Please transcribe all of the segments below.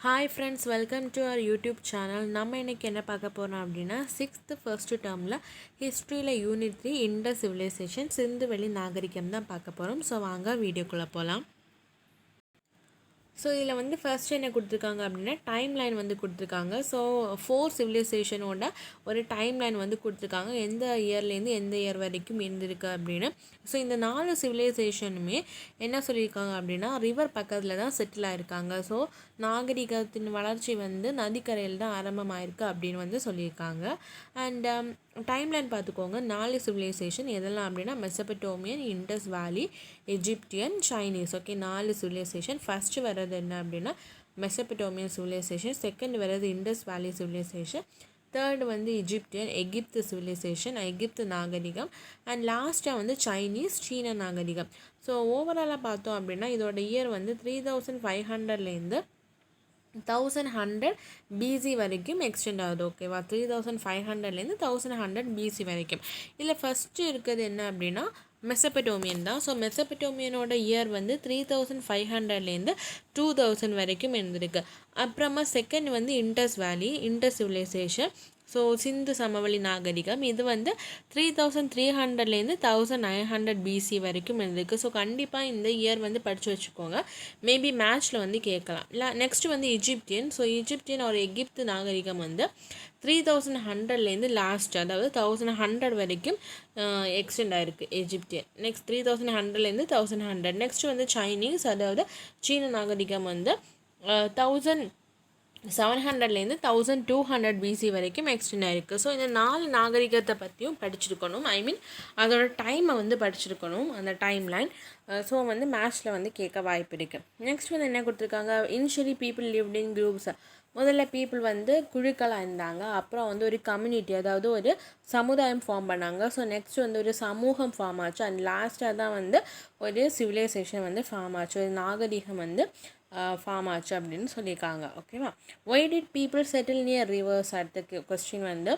Hi friends, welcome to our YouTube channel. நம்ம இன்றைக்கி என்ன பார்க்க போகிறோம் அப்படின்னா, 6th ஃபர்ஸ்ட் டேர்மில் ஹிஸ்ட்ரியில் யூனிட் 3 இண்டஸ் சிவிலைசேஷன் சிந்து வெளி நாகரிகம் தான் பார்க்க போகிறோம். ஸோ வாங்க வீடியோக்குள்ளே போகலாம். ஸோ இதில் வந்து ஃபர்ஸ்ட் என்ன கொடுத்துருக்காங்க அப்படின்னா, டைம் லைன் வந்து கொடுத்துருக்காங்க. ஸோ 4 சிவிலைசேஷனோட ஒரு டைம் லைன் வந்து கொடுத்துருக்காங்க, எந்த இயர்லேருந்து எந்த இயர் வரைக்கும் இருந்திருக்கு அப்படின்னு. ஸோ இந்த 4 சிவிலைசேஷனுமே என்ன சொல்லியிருக்காங்க அப்படின்னா, ரிவர் பக்கத்தில் தான் செட்டில் ஆகிருக்காங்க. ஸோ நாகரிகத்தின் வளர்ச்சி வந்து நதிக்கரையில் தான் ஆரம்பமாயிருக்கு அப்படின்னு வந்து சொல்லியிருக்காங்க. அண்ட் டைம்லைன் பார்த்துக்கோங்க, 4 சிவிலைசேஷன் எதெல்லாம் அப்படின்னா, Mesopotamian, Indus valley, Egyptian, Chinese. Okay, 4 civilization. First வர்றது என்ன அப்படின்னா மெசபடோமியன் சிவிலைசேஷன், செகண்ட் வர்றது இண்டஸ் வேலி சிவிலைசேஷன், தேர்டு வந்து எகிப்து சிவிலைசேஷன், எகிப்து நாகரிகம், அண்ட் லாஸ்ட்டாக வந்து சீன நாகரிகம். ஸோ ஓவராலாக பார்த்தோம் அப்படின்னா இதோட இயர் வந்து 3500லேருந்து 1100 பிசி வரைக்கும் எக்ஸ்டெண்ட் ஆகுது. ஓகேவா, 3500லேருந்து 1100 பிசி வரைக்கும். இதில் ஃபஸ்ட்டு இருக்கிறது என்ன அப்படின்னா மெசபடோமியன் தான். ஸோ மெசபடோமியனோட இயர் வந்து 3500லேருந்து 2000 வரைக்கும் இருந்திருக்கு. அப்புறமா செகண்ட் வந்து இண்டஸ் வேலி, இண்டஸ் சிவிலைசேஷன். ஸோ சிந்து சமவெளி நாகரிகம், இது வந்து 3300லேருந்து 1900 பிசி வரைக்கும் இருந்திருக்கு. ஸோ கண்டிப்பாக இந்த இயர் வந்து படித்து வச்சுக்கோங்க, மேபி மேட்ச்சில் வந்து கேட்கலாம். இல்லை நெக்ஸ்ட் வந்து எஜிப்டியன். ஸோ எஜிப்டியன் ஒரு எகிப்து நாகரிகம் வந்து 3100லேருந்து லாஸ்ட், அதாவது 1100 வரைக்கும் எக்ஸ்டெண்ட் ஆகிருக்கு எஜிப்டியன். நெக்ஸ்ட் 3100லேருந்து 1100. நெக்ஸ்ட் வந்து சைனீஸ், அதாவது சீன நாகரிகம் வந்து 1700லேருந்து 1200 பிசி வரைக்கும் எக்ஸ்டெண்ட் ஆகிருக்கு. ஸோ இந்த 4 நாகரிகத்தை பற்றியும் படிச்சிருக்கணும், அதோட டைமை வந்து படிச்சிருக்கணும், அந்த டைம் லைன். ஸோ வந்து மேட்ச்சில் வந்து கேட்க வாய்ப்பு இருக்குது. நெக்ஸ்ட் வந்து என்ன கொடுத்துருக்காங்க, initially people lived in groups. முதல்ல பீப்புள் வந்து குழுக்களாக இருந்தாங்க, அப்புறம் வந்து ஒரு கம்யூனிட்டி, அதாவது ஒரு சமுதாயம் ஃபார்ம் பண்ணாங்க. ஸோ நெக்ஸ்ட் வந்து ஒரு சமூகம் ஃபார்ம் ஆச்சு, அண்ட் லாஸ்ட்டாக தான் வந்து ஒரு சிவிலைசேஷன் வந்து ஃபார்ம் ஆச்சு, ஒரு நாகரிகம் வந்து ஃபார்ம் ஆச்சு அப்படின்னு சொல்லியிருக்காங்க. ஓகேவா, why did people settle near reverse? அடுத்த கொஸ்டின் வந்து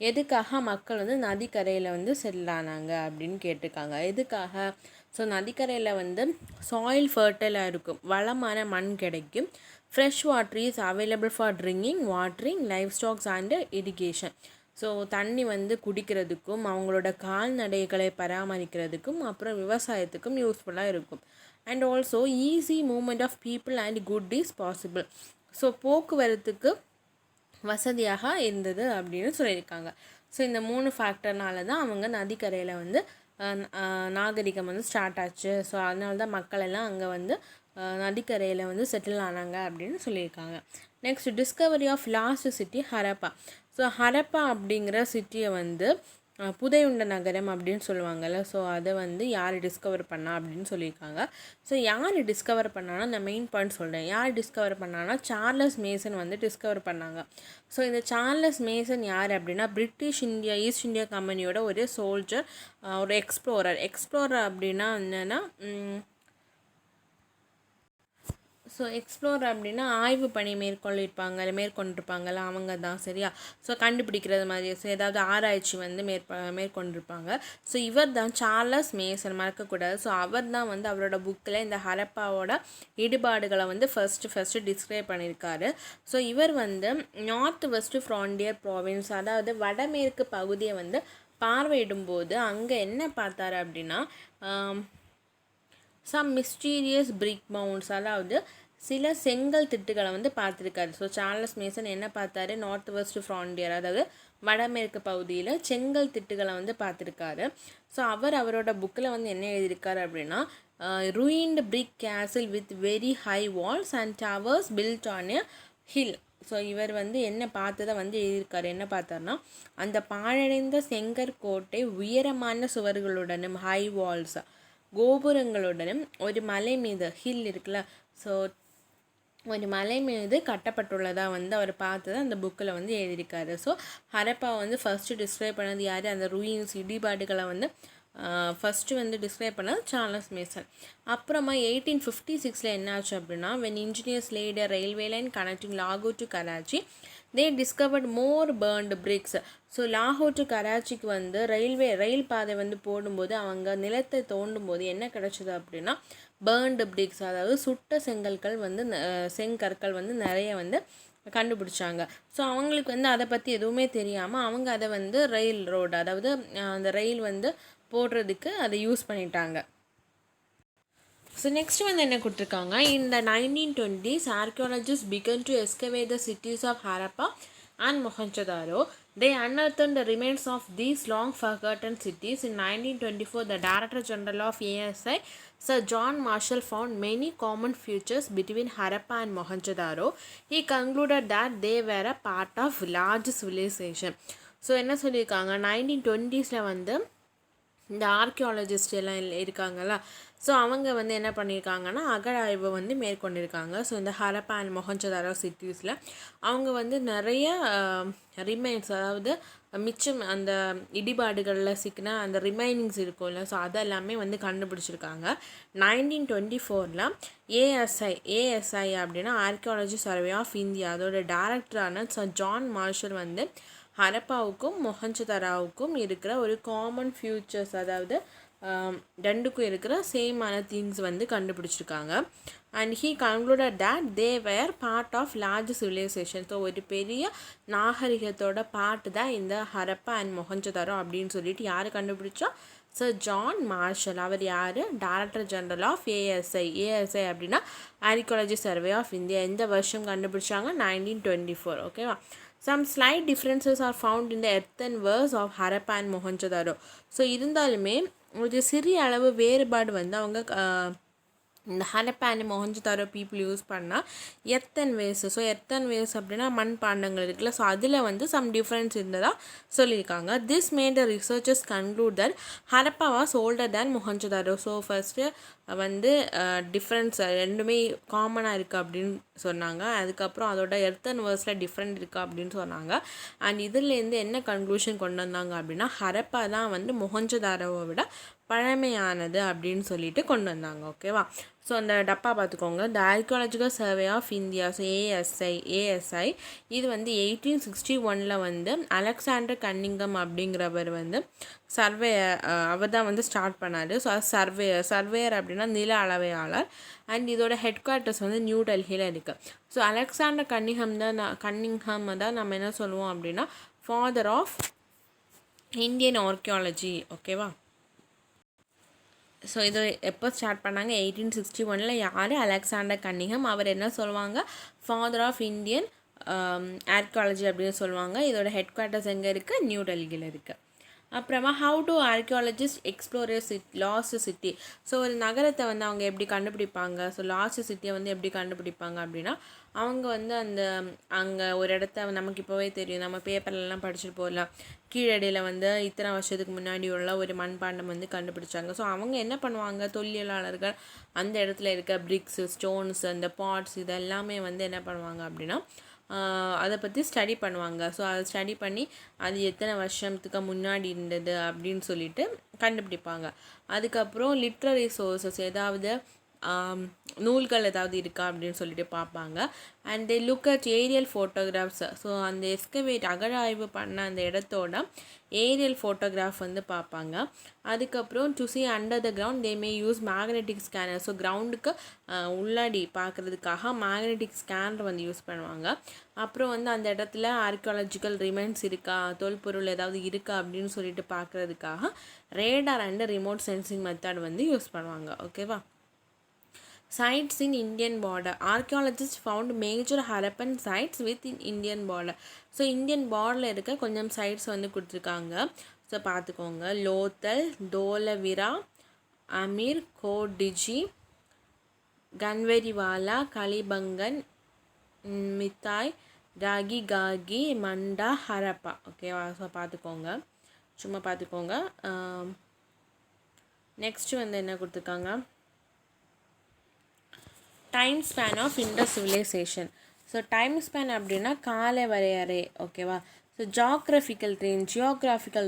எதுக்காக மக்கள் வந்து நதிக்கரையில் வந்து செட்டில் ஆனாங்க அப்படின்னு கேட்டிருக்காங்க. எதுக்காக? ஸோ நதிக்கரையில் வந்து சாயில் ஃபர்டைலாக இருக்கும், வளமான மண் கிடைக்கும், fresh water is available for drinking, watering, life stocks and irrigation. So தண்ணி வந்து குடிக்கிறதுக்கும் அவங்களோட கால்நடைகளை பராமரிக்கிறதுக்கும் அப்புறம் விவசாயத்துக்கும் யூஸ்ஃபுல்லாக இருக்கும். And also easy movement of people and good is possible. So போக்குவரத்துக்கு வசதியாக இருந்தது அப்படின்னு சொல்லியிருக்காங்க. ஸோ இந்த 3 ஃபேக்டர்னால தான் அவங்க நதிக்கரையில் வந்து நாகரிகம் வந்து ஸ்டார்ட் ஆச்சு. ஸோ அதனால தான் மக்கள் எல்லாம் அங்கே வந்து நதிக்கரையில் வந்து செட்டில் ஆனாங்க அப்படின்னு சொல்லியிருக்காங்க. Next, discovery of lost city Harappa. So Harappa அப்படிங்கிற சிட்டியை வந்து புதையுண்ட நகரம் அப்படின்னு சொல்லுவாங்கள்ல. ஸோ அதை வந்து யார் டிஸ்கவர் பண்ணா அப்படின்னு சொல்லியிருக்காங்க. ஸோ யார் டிஸ்கவர் பண்ணான்னா, நான் மெயின் பாயிண்ட் சொல்கிறேன். யார் டிஸ்கவர் பண்ணான்னா சார்லஸ் மேசன் வந்து டிஸ்கவர் பண்ணாங்க. ஸோ இந்த சார்லஸ் மேசன் யார் அப்படின்னா, பிரிட்டிஷ் ஈஸ்ட் இந்தியா கம்பெனியோட ஒரு சோல்ஜர், ஒரு எக்ஸ்ப்ளோரர் அப்படின்னா என்னென்னா, ஸோ எக்ஸ்ப்ளோர் அப்படின்னா ஆய்வு பணி மேற்கொண்டிருப்பாங்கள்ல அவங்க தான், சரியா. ஸோ கண்டுபிடிக்கிறது மாதிரி, ஸோ ஏதாவது ஆராய்ச்சி வந்து மேற்கொண்டிருப்பாங்க. ஸோ இவர் தான் சார்லஸ் மேசன், மறக்கக்கூடாது. ஸோ அவர் தான் வந்து அவரோட புக்கில் இந்த ஹரப்பாவோட ஈடுபாடுகளை வந்து ஃபஸ்ட்டு டிஸ்கிரைப் பண்ணியிருக்காரு. ஸோ இவர் வந்து நார்த் வெஸ்ட் ஃப்ராண்டியர் ப்ராவின்ஸ், அதாவது வடமேற்கு பகுதியை வந்து பார்வையிடும்போது அங்கே என்ன பார்த்தாரு அப்படின்னா, சம் மிஸ்டீரியஸ் பிரிக் மவுண்ட்ஸ், அதாவது சில செங்கல் திட்டுகளை வந்து பார்த்துருக்காரு. ஸோ சார்லஸ் மேசன் என்ன பார்த்தாரு, நார்த் வெஸ்ட் ஃப்ராண்டியர், அதாவது வடமேற்கு பகுதியில் செங்கல் திட்டுகளை வந்து பார்த்துருக்காரு. ஸோ அவரோட புக்கில் வந்து என்ன எழுதியிருக்காரு அப்படின்னா, ruined brick castle with very high walls and towers built on a hill. So இவர் வந்து என்ன பார்த்ததை வந்து எழுதியிருக்காரு, என்ன பார்த்தாருன்னா, அந்த பாழடைந்த செங்கற்கோட்டை உயரமான சுவர்களுடனும், ஹை வால்ஸ் கோபுரங்களுடனும், ஒரு மலை மீது, ஹில் இருக்குல்ல, ஸோ ஒரு மலை மீது கட்டப்பட்டுள்ளதாக வந்து அவர் பார்த்ததை அந்த புக்கில் வந்து எழுதியிருக்காரு. ஸோ ஹரப்பா வந்து ஃபஸ்ட்டு டிஸ்கிரைப் பண்ணது யார், அந்த ரூயின்ஸ் இடிபாடுகளை வந்து ஃபஸ்ட்டு வந்து டிஸ்கிரைப் பண்ணது சார்லஸ் மேசன். அப்புறமா 1856 என்ன ஆச்சு அப்படின்னா, when engineers late railway line connecting லாகூர் to Karachi, they discovered more burnt BRICS. So லாகூர் டு கராச்சிக்கு வந்து ரயில் பாதை வந்து போடும்போது அவங்க நிலத்தை தோண்டும் போது என்ன கிடச்சிது அப்படின்னா, பேர்ன்டு பிரிக்ஸ், அதாவது சுட்ட செங்கற்கள் வந்து செங்கற்கள் வந்து நிறைய வந்து கண்டுபிடிச்சாங்க. ஸோ அவங்களுக்கு வந்து அதை பற்றி எதுவுமே தெரியாமல் அவங்க அதை வந்து ரயில் ரோடு, அதாவது அந்த ரயில் வந்து போடுறதுக்கு அதை யூஸ் பண்ணிட்டாங்க. ஸோ நெக்ஸ்ட் வந்து என்ன கொடுத்துருக்காங்க, இந்த 1920s archaeologists began to excavate the cities of Harappa and Mohenjo-daro. They unearthed the remains of these long forgotten cities. In 1924, the Director General of ASI, Sir John Marshall, found many common features between Harappa and Mohenjo-daro. He concluded that they were a part of large civilization. So என்ன சொல்லியிருக்காங்க, 1920s வந்து இந்த archaeologist எல்லாம் இருக்காங்களா, so அவங்க வந்து என்ன பண்ணியிருக்காங்கன்னா அகழாய்வு வந்து மேற்கொண்டிருக்காங்க. ஸோ இந்த ஹரப்பா அண்ட் மொஹஞ்சதாரோ சிட்டிஸில் அவங்க வந்து நிறைய ரிமைன்ஸ், அதாவது மிச்சம் அந்த இடிபாடுகளில் சிக்கின அந்த ரிமைனிங்ஸ் இருக்கும்ல, ஸோ அதெல்லாமே வந்து கண்டுபிடிச்சிருக்காங்க. 1924 ஏஎஸ்ஐ அப்படின்னா ஆர்கியாலஜி சர்வே ஆஃப் இந்தியா, அதோட டைரக்டரான சர் ஜான் மார்ஷல் வந்து ஹரப்பாவுக்கும் மொஹஞ்சதாரோவுக்கும் இருக்கிற ஒரு காமன் ஃபியூச்சர்ஸ், அதாவது ரெண்டுக்கும் இருக்கிற சேமான திங்ஸ் வந்து கண்டுபிடிச்சிருக்காங்க. And he concluded that they were part of large civilization. So ஒரு பெரிய நாகரிகத்தோட பார்ட்டு தான் இந்த ஹரப்பா அண்ட் மொஹஞ்சதாரோ அப்படின்னு சொல்லிட்டு யார் கண்டுபிடிச்சா, சர் ஜான் மார்ஷல். அவர் யார், டைரக்டர் ஜெனரல் ஆஃப் ஏஎஸ்ஐ அப்படின்னா ஆர்கியாலஜி சர்வே ஆஃப் இந்தியா. எந்த வருஷம் கண்டுபிடிச்சாங்க, 1924. ஓகேவா. Some slight differences are found in the earthenwares of Harappa and Mohenjo-daro. So இருந்தாலுமே ஒரு சிறிய அளவு வேறுபாடு வந்து அவங்க இந்த Harappa and Mohenjodaro people use பண்ணால் earthen wares. So earthen wares அப்படின்னா மண் பாண்டங்கள் இருக்குல்ல, ஸோ அதில் வந்து சம் டிஃப்ரென்ஸ் இருந்ததாக சொல்லியிருக்காங்க. This made the researchers conclude that Harappa was older than Mohenjo-daro. So first வந்து டிஃப்ரென்ஸ் ரெண்டுமே காமனாக இருக்குது அப்படின்னு சொன்னாங்க. அதுக்கப்புறம் அதோட எர்த்தன் வேர்ஸில் டிஃப்ரெண்ட் இருக்குது அப்படின்னு சொன்னாங்க. அண்ட் இதுலேருந்து என்ன கன்க்ளூஷன் கொண்டு வந்தாங்க அப்படின்னா ஹரப்பா தான் வந்து மொஹஞ்சதாரோவை விட பழமையானது அப்படின்னு சொல்லிட்டு கொண்டு வந்தாங்க. ஓகேவா. ஸோ அந்த டப்பா பார்த்துக்கோங்க, the archaeological survey of India, so ASI இது வந்து 1861 வந்து அலெக்சாண்டர் கன்னிங்கம் அப்படிங்கிறவர் வந்து அவர் தான் வந்து ஸ்டார்ட் பண்ணார். ஸோ அது சர்வேயர் அப்படின்னா நில அளவையாளர். அண்ட் இதோட ஹெட் குவார்ட்டர்ஸ் வந்து நியூ டெல்லியில் இருக்குது. ஸோ அலெக்சாண்டர் கன்னிங்ஹம் தான் நம்ம என்ன சொல்லுவோம் அப்படின்னா ஃபாதர் ஆஃப் இந்தியன் ஆர்கியாலஜி. ஓகேவா. ஸோ இது எப்போ ஸ்டார்ட் பண்ணாங்க, 1861 யார், அலெக்சாண்டர் கன்னிங்ஹம். அவர் என்ன சொல்லுவாங்க, ஃபாதர் ஆஃப் இந்தியன் ஆர்கியாலஜி அப்படின்னு சொல்லுவாங்க. இதோட ஹெட் குவார்ட்டர்ஸ் எங்கே இருக்குது, நியூ டெல்லியில் இருக்குது. அப்புறமா how to archaeologist explore last city. So ஒரு நகரத்தை வந்து அவங்க எப்படி கண்டுபிடிப்பாங்க, ஸோ லாஸ்ட் சிட்டியை வந்து எப்படி கண்டுபிடிப்பாங்க அப்படின்னா அவங்க வந்து அங்கே ஒரு இடத்த நமக்கு இப்போவே தெரியும், நம்ம பேப்பர்லலாம் படிச்சுட்டு போகலாம், கீழடியில் வந்து இத்தனை வருஷத்துக்கு முன்னாடி உள்ள ஒரு மண்பாண்டம் வந்து கண்டுபிடிச்சாங்க. ஸோ அவங்க என்ன பண்ணுவாங்க, தொல்லியலாளர்கள் அந்த இடத்துல இருக்க பிரிக்ஸு, ஸ்டோன்ஸ், அந்த பாட்ஸ் இதெல்லாமே வந்து என்ன பண்ணுவாங்க அப்படின்னா அதை பற்றி ஸ்டடி பண்ணுவாங்க. ஸோ அதை ஸ்டடி பண்ணி அது எத்தனை வருஷத்துக்கு முன்னாடி இருந்தது அப்படின்னு சொல்லிட்டு கண்டுபிடிப்பாங்க. அதுக்கப்புறம் லிட்ரரி சோர்ஸஸ், ஏதாவது நூல்கள் ஏதாவது இருக்கா அப்படின்னு சொல்லிட்டு பார்ப்பாங்க. And they look at aerial photographs. So அந்த எஸ்கவேட் அகழாய்வு பண்ண அந்த இடத்தோட ஏரியல் ஃபோட்டோகிராஃப் வந்து பார்ப்பாங்க. அதுக்கப்புறம் to see under the ground they may use magnetic scanner. So கிரவுண்டுக்கு உள்ளாடி பார்க்குறதுக்காக மேக்னெட்டிக் ஸ்கேனர் வந்து யூஸ் பண்ணுவாங்க. அப்புறம் வந்து அந்த இடத்துல ஆர்கியாலஜிக்கல் ரிமைன்ஸ் இருக்கா, தொல்பொருள் ஏதாவது இருக்கா அப்படின்னு சொல்லிட்டு பார்க்குறதுக்காக radar and remote sensing method வந்து யூஸ் பண்ணுவாங்க. ஓகேவா. Sites in Indian border. Archaeologists found major Harappan sites within Indian border. So Indian பார்டரில் இருக்க கொஞ்சம் சைட்ஸ் வந்து கொடுத்துருக்காங்க. ஸோ பார்த்துக்கோங்க, லோத்தல், தோலவிரா, அமீர், கோடிஜி, கன்வெரிவாலா, கலிபங்கன், மித்தாய், ராகி காகி, மண்டா, ஹரப்பா. ஓகேவா. ஸோ பார்த்துக்கோங்க, சும்மா பார்த்துக்கோங்க. நெக்ஸ்ட்டு வந்து என்ன கொடுத்துருக்காங்க, time span of Indus civilization. So time span அப்படின்னா கால வரையறை. ஓகேவா. ஸோ ஜியோக்ராஃபிக்கல்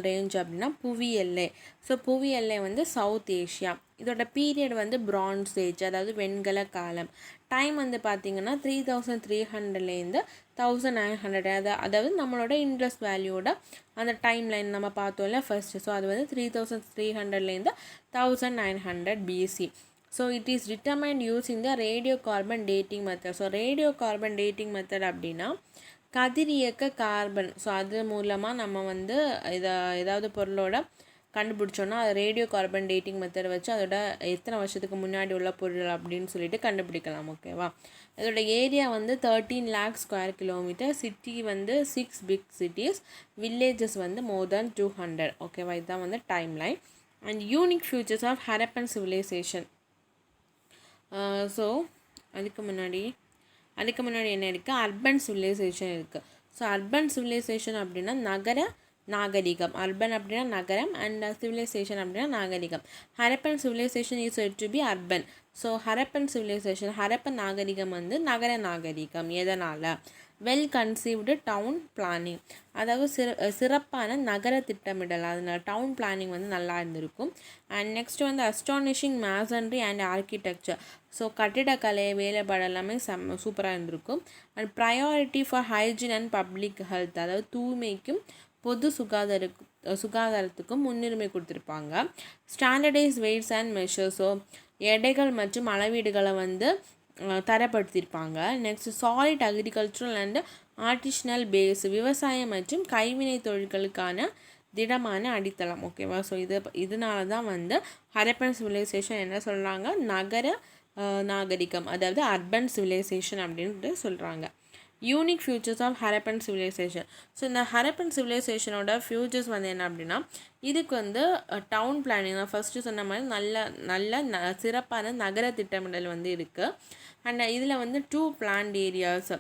ரேஞ்ச் அப்படின்னா புவி எல்லை. ஸோ புவி எல்லை வந்து சவுத் ஏஷியா. இதோட பீரியட் வந்து பிரான்ஸ் ஏஜ், அதாவது வெண்கல காலம். டைம் வந்து பார்த்திங்கன்னா 3300லேருந்து 1900, அதாவது நம்மளோட இண்டஸ் வேல்யூவோட அந்த டைம் லைன் நம்ம பார்த்தோம்ல ஃபர்ஸ்ட்டு. ஸோ அது வந்து 3300லேருந்து 1900 BC. So it is determined using the radio carbon dating method. So radio carbon dating method அப்படின்னா கதிரியக்க கார்பன். ஸோ அது மூலமாக நம்ம வந்து ஏதாவது பொருளோட கண்டுபிடிச்சோன்னா அது ரேடியோ கார்பன் டேட்டிங் மெத்தட் வச்சு அதோட எத்தனை வருஷத்துக்கு முன்னாடி உள்ள பொருள் அப்படின்னு சொல்லிட்டு கண்டுபிடிக்கலாம். ஓகேவா? இதோட ஏரியா வந்து 13 lakh ஸ்கொயர் கிலோமீட்டர். சிட்டி வந்து 6 பிக் சிட்டிஸ், வில்லேஜஸ் வந்து more than 200. ஓகேவா? இதுதான் வந்து time line. And unique features of Harappan civilization. So அதுக்கு முன்னாடி என்ன இருக்குது? அர்பன் சிவிலைசேஷன் இருக்குது. ஸோ அர்பன் சிவிலைசேஷன் அப்படின்னா நகர நாகரிகம். அர்பன் அப்படின்னா நகரம் அண்ட் சிவிலைசேஷன் அப்படின்னா நாகரிகம். Harappan civilization is set to be urban. So Harappan civilization, Harappan நாகரிகம் வந்து நகர நாகரிகம். எதனால்? வெல் கன்சீவ்டு டவுன் பிளானிங், அதாவது சிறப்பான நகர திட்டமிடல், அதனால் டவுன் பிளானிங் வந்து நல்லா இருந்திருக்கும். அண்ட் நெக்ஸ்ட் வந்து astonishing masonry and architecture. So கட்டிடக்கலை வேலைப்பாடு எல்லாமே சூப்பராக இருந்திருக்கும். And priority for hygiene and public health, அதாவது தூய்மைக்கும் பொது சுகாதாரத்துக்கும் முன்னுரிமை கொடுத்துருப்பாங்க. Standardise weights and measures, so எடைகள் மற்றும் அளவீடுகளை வந்து தரப்படுத்தியிருப்பாங்க. Next solid agricultural and artisanal base, விவசாயம் மற்றும் கைவினை தொழில்களுக்கான திடமான அடித்தளம். ஓகேவா? ஸோ இதனால தான் வந்து ஹரப்பன் சிவிலைசேஷன் என்ன சொல்கிறாங்க? நகர நாகரிகம், அதாவது அர்பன் சிவிலைசேஷன் அப்படின்ட்டு சொல்கிறாங்க. Unique features of Harappan civilization. So இந்த ஹரப்பன் சிவிலைசேஷனோட ஃபியூச்சர்ஸ் வந்து என்ன அப்படின்னா, இதுக்கு வந்து டவுன் பிளானிங் தான் ஃபஸ்ட்டு சொன்ன மாதிரி நல்ல சிறப்பான நகர திட்டமிடல் வந்து இருக்குது. அண்ட் இதில் வந்து 2 பிளான்ட் ஏரியாஸ்,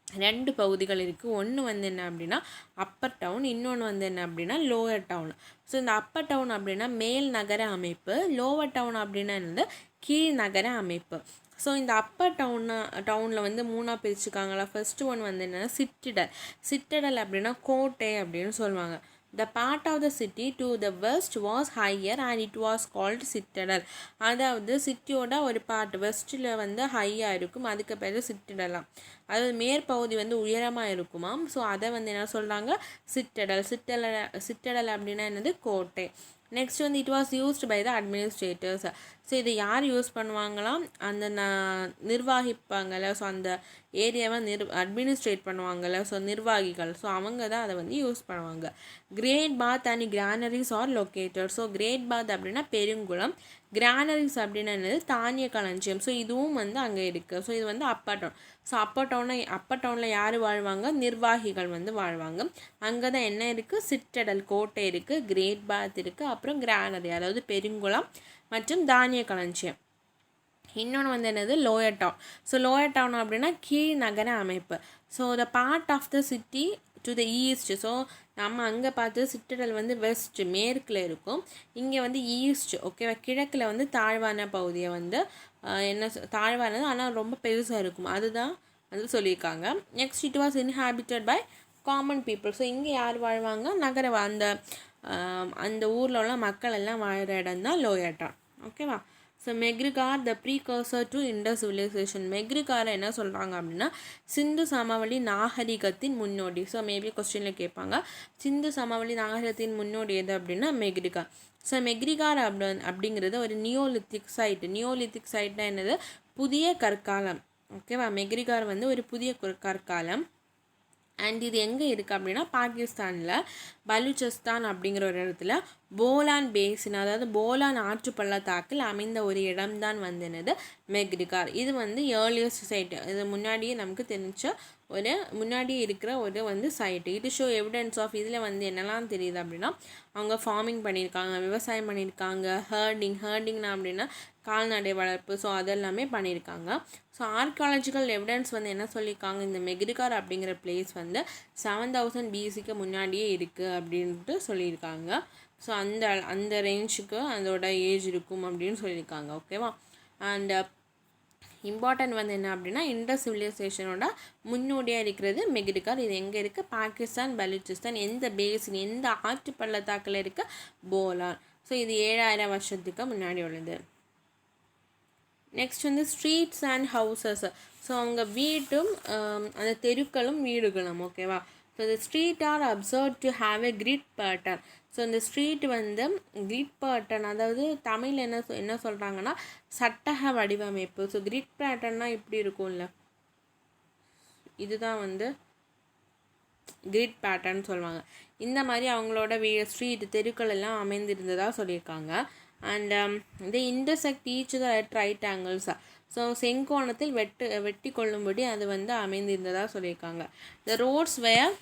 2 பகுதிகள் இருக்குது. ஒன்று வந்து என்ன அப்படின்னா அப்பர் டவுன், இன்னொன்று வந்து என்ன அப்படின்னா லோவர் டவுன். ஸோ இந்த அப்பர் டவுன் அப்படின்னா மேல் நகர அமைப்பு, லோவர் டவுன் அப்படின்னா என்னது கீழ் நகர அமைப்பு. ஸோ இந்த அப்பர் டவுனில் வந்து 3ஆக பிரிச்சுக்காங்களா. ஃபர்ஸ்ட் ஒன் வந்து என்னென்னா சிட்டடல் அப்படின்னா கோட்டை அப்படின்னு சொல்லுவாங்க. The part of the city to the west was higher and it was called citadel. அதாவது சிட்டியோட ஒரு பார்ட் வெஸ்ட்டில் வந்து ஹையாக இருக்கும், அதுக்கு பேர் சிட்டடலாம். அதாவது மேற்பகுதி வந்து உயரமாக இருக்குமாம். ஸோ அதை வந்து என்ன சொல்கிறாங்க? சிட்டடல் அப்படின்னா என்னது? கோட்டை. நெக்ஸ்ட் வந்து it was used by the administrators. So இதை யார் யூஸ் பண்ணுவாங்களாம்? அந்த நிர்வாகிப்பாங்கள்ல, ஸோ அந்த ஏரியாவை அட்மினிஸ்ட்ரேட் பண்ணுவாங்கள்ல, ஸோ நிர்வாகிகள், ஸோ அவங்க தான் அதை வந்து யூஸ் பண்ணுவாங்க. Great bath and granaries are located. So great bath அப்படின்னா பெருங்குளம், கிரானரிஸ் அப்படின்னா என்னது? தானிய களஞ்சியம். ஸோ இதுவும் வந்து அங்கே இருக்குது. ஸோ இது வந்து அப்பர் டவுன். ஸோ அப்பர் டவுனில் யார் வாழ்வாங்க? நிர்வாகிகள் வந்து வாழ்வாங்க. அங்கே தான் என்ன இருக்குது? சிட்டடல் கோட்டை இருக்குது, கிரேட் பாத் இருக்குது, அப்புறம் கிரானரி அதாவது பெருங்குளம் மற்றும் தானிய களஞ்சியம். இன்னொன்று வந்து என்னது? Lower town. So lower town அப்படின்னா கீழ் நகர அமைப்பு. So the part of the city to the east. So நம்ம அங்கே பார்த்து சிட்டடல் வந்து வெஸ்ட் மேற்கில் இருக்கும், இங்கே வந்து ஈஸ்ட். ஓகேவா? கிழக்கில் வந்து தாழ்வான பகுதியை வந்து தாழ்வானது ஆனால் ரொம்ப பெருசாக இருக்கும், அதுதான் வந்து சொல்லியிருக்காங்க. Next it was inhabited by common people. So இங்கே யார் வாழ்வாங்க? அந்த ஊரில் உள்ள மக்கள் எல்லாம் வாழ்கிற இடம் தான் லோயர் டவுன். ஓகேவா? So Mehrgarh the precursor to Indus civilisation. மெக்ரிகாரை என்ன சொல்கிறாங்க அப்படின்னா சிந்து சமவெளி நாகரிகத்தின் முன்னோடி. ஸோ மேபி கொஸ்டினில் கேட்பாங்க, சிந்து சமவெளி நாகரிகத்தின் முன்னோடி எது அப்படின்னா மெக்ரிகார். ஸோ மெக்ரிகார் அப்படிங்கிறது ஒரு நியோலித்திக் சைட்னா என்னது? புதிய கற்காலம். ஓகேவா? மெக்ரிகார் வந்து ஒரு புதிய கற்காலம். அண்ட் இது எங்கே இருக்குது அப்படின்னா பாகிஸ்தானில் பலூச்சிஸ்தான் அப்படிங்கிற ஒரு இடத்துல போலான் பேசின், அதாவது போலான் ஆற்று பள்ளத்தாக்கில் அமைந்த ஒரு இடம்தான் வந்து என்னது? மெக்ரிகார். இது வந்து ஏர்லியஸ்ட் சைட்டு, இது முன்னாடியே நமக்கு தெரிஞ்ச முன்னாடியே இருக்கிற ஒரு வந்து சைட்டு. இது ஷோ எவிடன்ஸ் ஆஃப். இதில் வந்து என்னெல்லாம் தெரியுது அப்படின்னா அவங்க ஃபார்மிங் பண்ணியிருக்காங்க, விவசாயம் பண்ணியிருக்காங்க, ஹர்டிங்னா அப்படின்னா கால்நடை வளர்ப்பு, ஸோ அதெல்லாமே பண்ணியிருக்காங்க. ஸோ ஆர்கியாலஜிக்கல் எவிடன்ஸ் வந்து என்ன சொல்லியிருக்காங்க? இந்த மெக்ரிகார் அப்படிங்கிற பிளேஸ் வந்து 7000 BCக்கு முன்னாடியே இருக்குது அப்படின்ட்டு சொல்லியிருக்காங்க. ஸோ அந்த ரேஞ்சுக்கு அதோட ஏஜ் இருக்கும் அப்படின்னு சொல்லியிருக்காங்க. ஓகேவா? அண்ட் இம்பார்ட்டன்ட் வந்து என்ன அப்படின்னா இண்டஸ் சிவிலைசேஷனோட முன்னோடியாக இருக்கிறது மெக்ரிகார். இது எங்கே இருக்குது? பாகிஸ்தான் பலூச்சிஸ்தான். எந்த பேசின், எந்த ஆற்று பள்ளத்தாக்கில் இருக்க? போலான். ஸோ இது 7000 வருஷத்துக்கு முன்னாடி உள்ளது. நெக்ஸ்ட் வந்து ஸ்ட்ரீட்ஸ் அண்ட் ஹவுசஸ். ஸோ அவங்க வீட்டும் அந்த தெருக்களும் வீடுகளும். ஓகேவா? So the street are observed to have a grid pattern. So இந்த ஸ்ட்ரீட் வந்து கிரிட் பேட்டர்ன், அதாவது தமிழ் என்ன சொல்கிறாங்கன்னா சட்டக வடிவமைப்பு. ஸோ கிரிட் பேட்டர்னா இப்படி இருக்கும்ல, இதுதான் வந்து கிரிட் பேட்டர்ன் சொல்லுவாங்க. இந்த மாதிரி அவங்களோட ஸ்ட்ரீட் தெருக்கள் எல்லாம் அமைந்திருந்ததாக சொல்லியிருக்காங்க. And they intersect each other at right angles. So செங்கோணத்தில் வெட்டி கொள்ளும்படி அது வந்து அமைந்திருந்ததாக சொல்லியிருக்காங்க. the roads were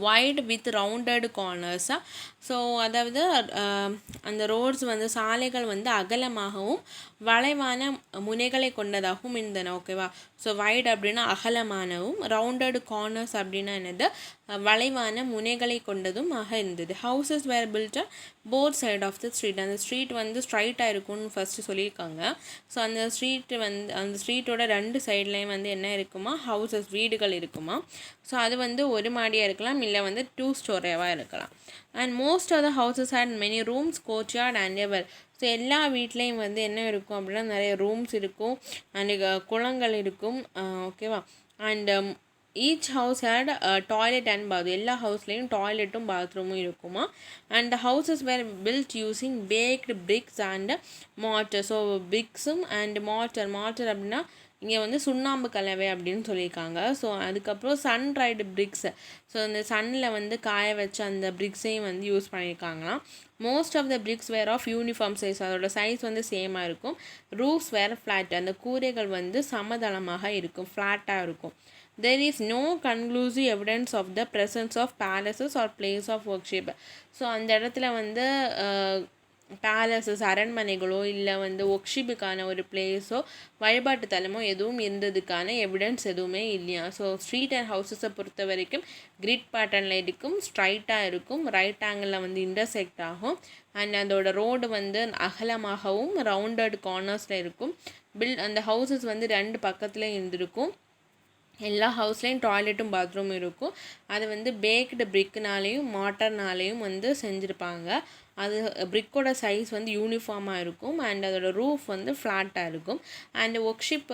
wide with rounded corners. So அதாவது அந்த ரோட்ஸ் வந்து சாலைகள் வந்து அகலமாகவும் வளைவான முனைகளை கொண்டதாகவும் இருந்தன. ஓகேவா? ஸோ வைட் அப்படின்னா அகலமானவும், ரவுண்டட் கார்னர்ஸ் அப்படின்னா என்னது, வளைவான முனைகளை கொண்டதும் இருந்தது. Houses were built both side of the street. அந்த ஸ்ட்ரீட் வந்து ஸ்ட்ரைட்டாக இருக்கும்னு ஃபஸ்ட்டு சொல்லியிருக்காங்க. ஸோ அந்த ஸ்ட்ரீட்டோட ரெண்டு சைட்லேயும் வந்து என்ன இருக்குமா, ஹவுசஸ் வீடுகள் இருக்குமா. ஸோ அது வந்து ஒரு மாடியாக இருக்கலாம், இல்லை வந்து 2 ஸ்டோரியாக இருக்கலாம். And most of the houses had many rooms, courtyard and ever. So எல்லா வீட்லேயும் வந்து என்ன இருக்கும் அப்படின்னா நிறைய ரூம்ஸ் இருக்கும் அண்ட் குளங்கள் இருக்கும். ஓகேவா? And each house had toilet and bath. எல்லா ஹவுஸ்லேயும் டாய்லெட்டும் பாத்ரூமும் இருக்குமா. And the houses were built using baked bricks and mortar. So பிரிக்ஸும் அண்ட் மார்ட்டர் அப்படின்னா இங்கே வந்து சுண்ணாம்பு கலவை அப்படின்னு சொல்லியிருக்காங்க. ஸோ அதுக்கப்புறம் சன் ட்ரைடு பிரிக்ஸ். ஸோ அந்த சன்னில் வந்து காய வச்ச அந்த பிரிக்ஸையும் வந்து யூஸ் பண்ணியிருக்காங்களாம். Most of the bricks were of uniform size. அதோட சைஸ் வந்து சேமாக இருக்கும். Roofs were flat. அந்த கூரைகள் வந்து சமதளமாக இருக்கும், ஃப்ளாட்டாக இருக்கும். There is no conclusive evidence of the presence of palaces or place of worship. So அந்த இடத்துல வந்து பேலஸஸ் அரண்மனைகளோ இல்லை வந்து ஒர்க்ஷிப்புக்கான ஒரு பிளேஸோ வழிபாட்டு தலமோ எதுவும் இருந்ததுக்கான எவிடன்ஸ் எதுவுமே இல்லையா. ஸோ ஸ்ட்ரீட் அண்ட் ஹவுசஸை பொறுத்த வரைக்கும் கிரிட் பேட்டர்னில் இருக்கும், ஸ்ட்ரைட்டாக இருக்கும், ரைட் ஆங்கிளில் வந்து இன்டர்செக்ட் ஆகும். அண்ட் அதோட ரோடு வந்து அகலமாகவும் ரவுண்டட் கார்னர்ஸில் இருக்கும். அந்த ஹவுசஸ் வந்து 2 பக்கத்துலேயும் இருந்திருக்கும். எல்லா ஹவுஸ்லேயும் டாய்லெட்டும் பாத்ரூமும் இருக்கும். அது வந்து பேக்டு பிரிக்னாலேயும் மாட்டர்னாலேயும் வந்து செஞ்சுருப்பாங்க. அது பிரிக்கோட சைஸ் வந்து யூனிஃபார்மாக இருக்கும் அண்ட் அதோட ரூஃப் வந்து ஃப்ளாட்டாக இருக்கும். அண்ட் ஒர்க்ஷிப்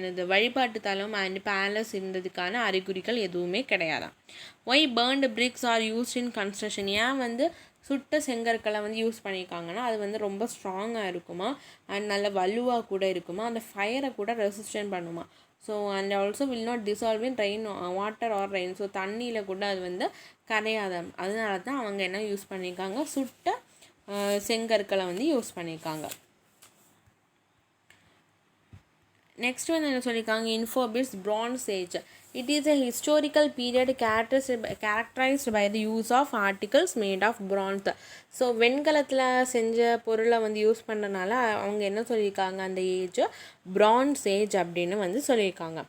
அந்த வழிபாட்டு தலம் அண்ட் பேலஸ் இருந்ததுக்கான அறிகுறிகள் எதுவுமே கிடையாதான். Why burnt bricks are used in construction. ஏன் வந்து சுட்ட செங்கற்களை வந்து யூஸ் பண்ணியிருக்காங்கன்னா அது வந்து ரொம்ப ஸ்ட்ராங்காக இருக்குமா அண்ட் நல்ல வலுவாக கூட இருக்குமா, அந்த ஃபயரை கூட ரெசிஸ்டன்ட் பண்ணுமா. So and also will not dissolve in rain water or rain. So தண்ணியில் கூட அது வந்து கரையாதான். அதனால தான் அவங்க என்ன யூஸ் பண்ணியிருக்காங்க, சுட்ட செங்கற்களை வந்து யூஸ் பண்ணியிருக்காங்க. நெக்ஸ்ட் வந்து என்ன சொல்லியிருக்காங்க, infobits bronze age. It is a historical period characterized by the use of articles made of bronze. So வெண்கலத்தில் செஞ்ச பொருளை வந்து யூஸ் பண்ணுறனால அவங்க என்ன சொல்லியிருக்காங்க, அந்த ஏஜ் பிரான்ஸ் ஏஜ் அப்படின்னு வந்து சொல்லியிருக்காங்க.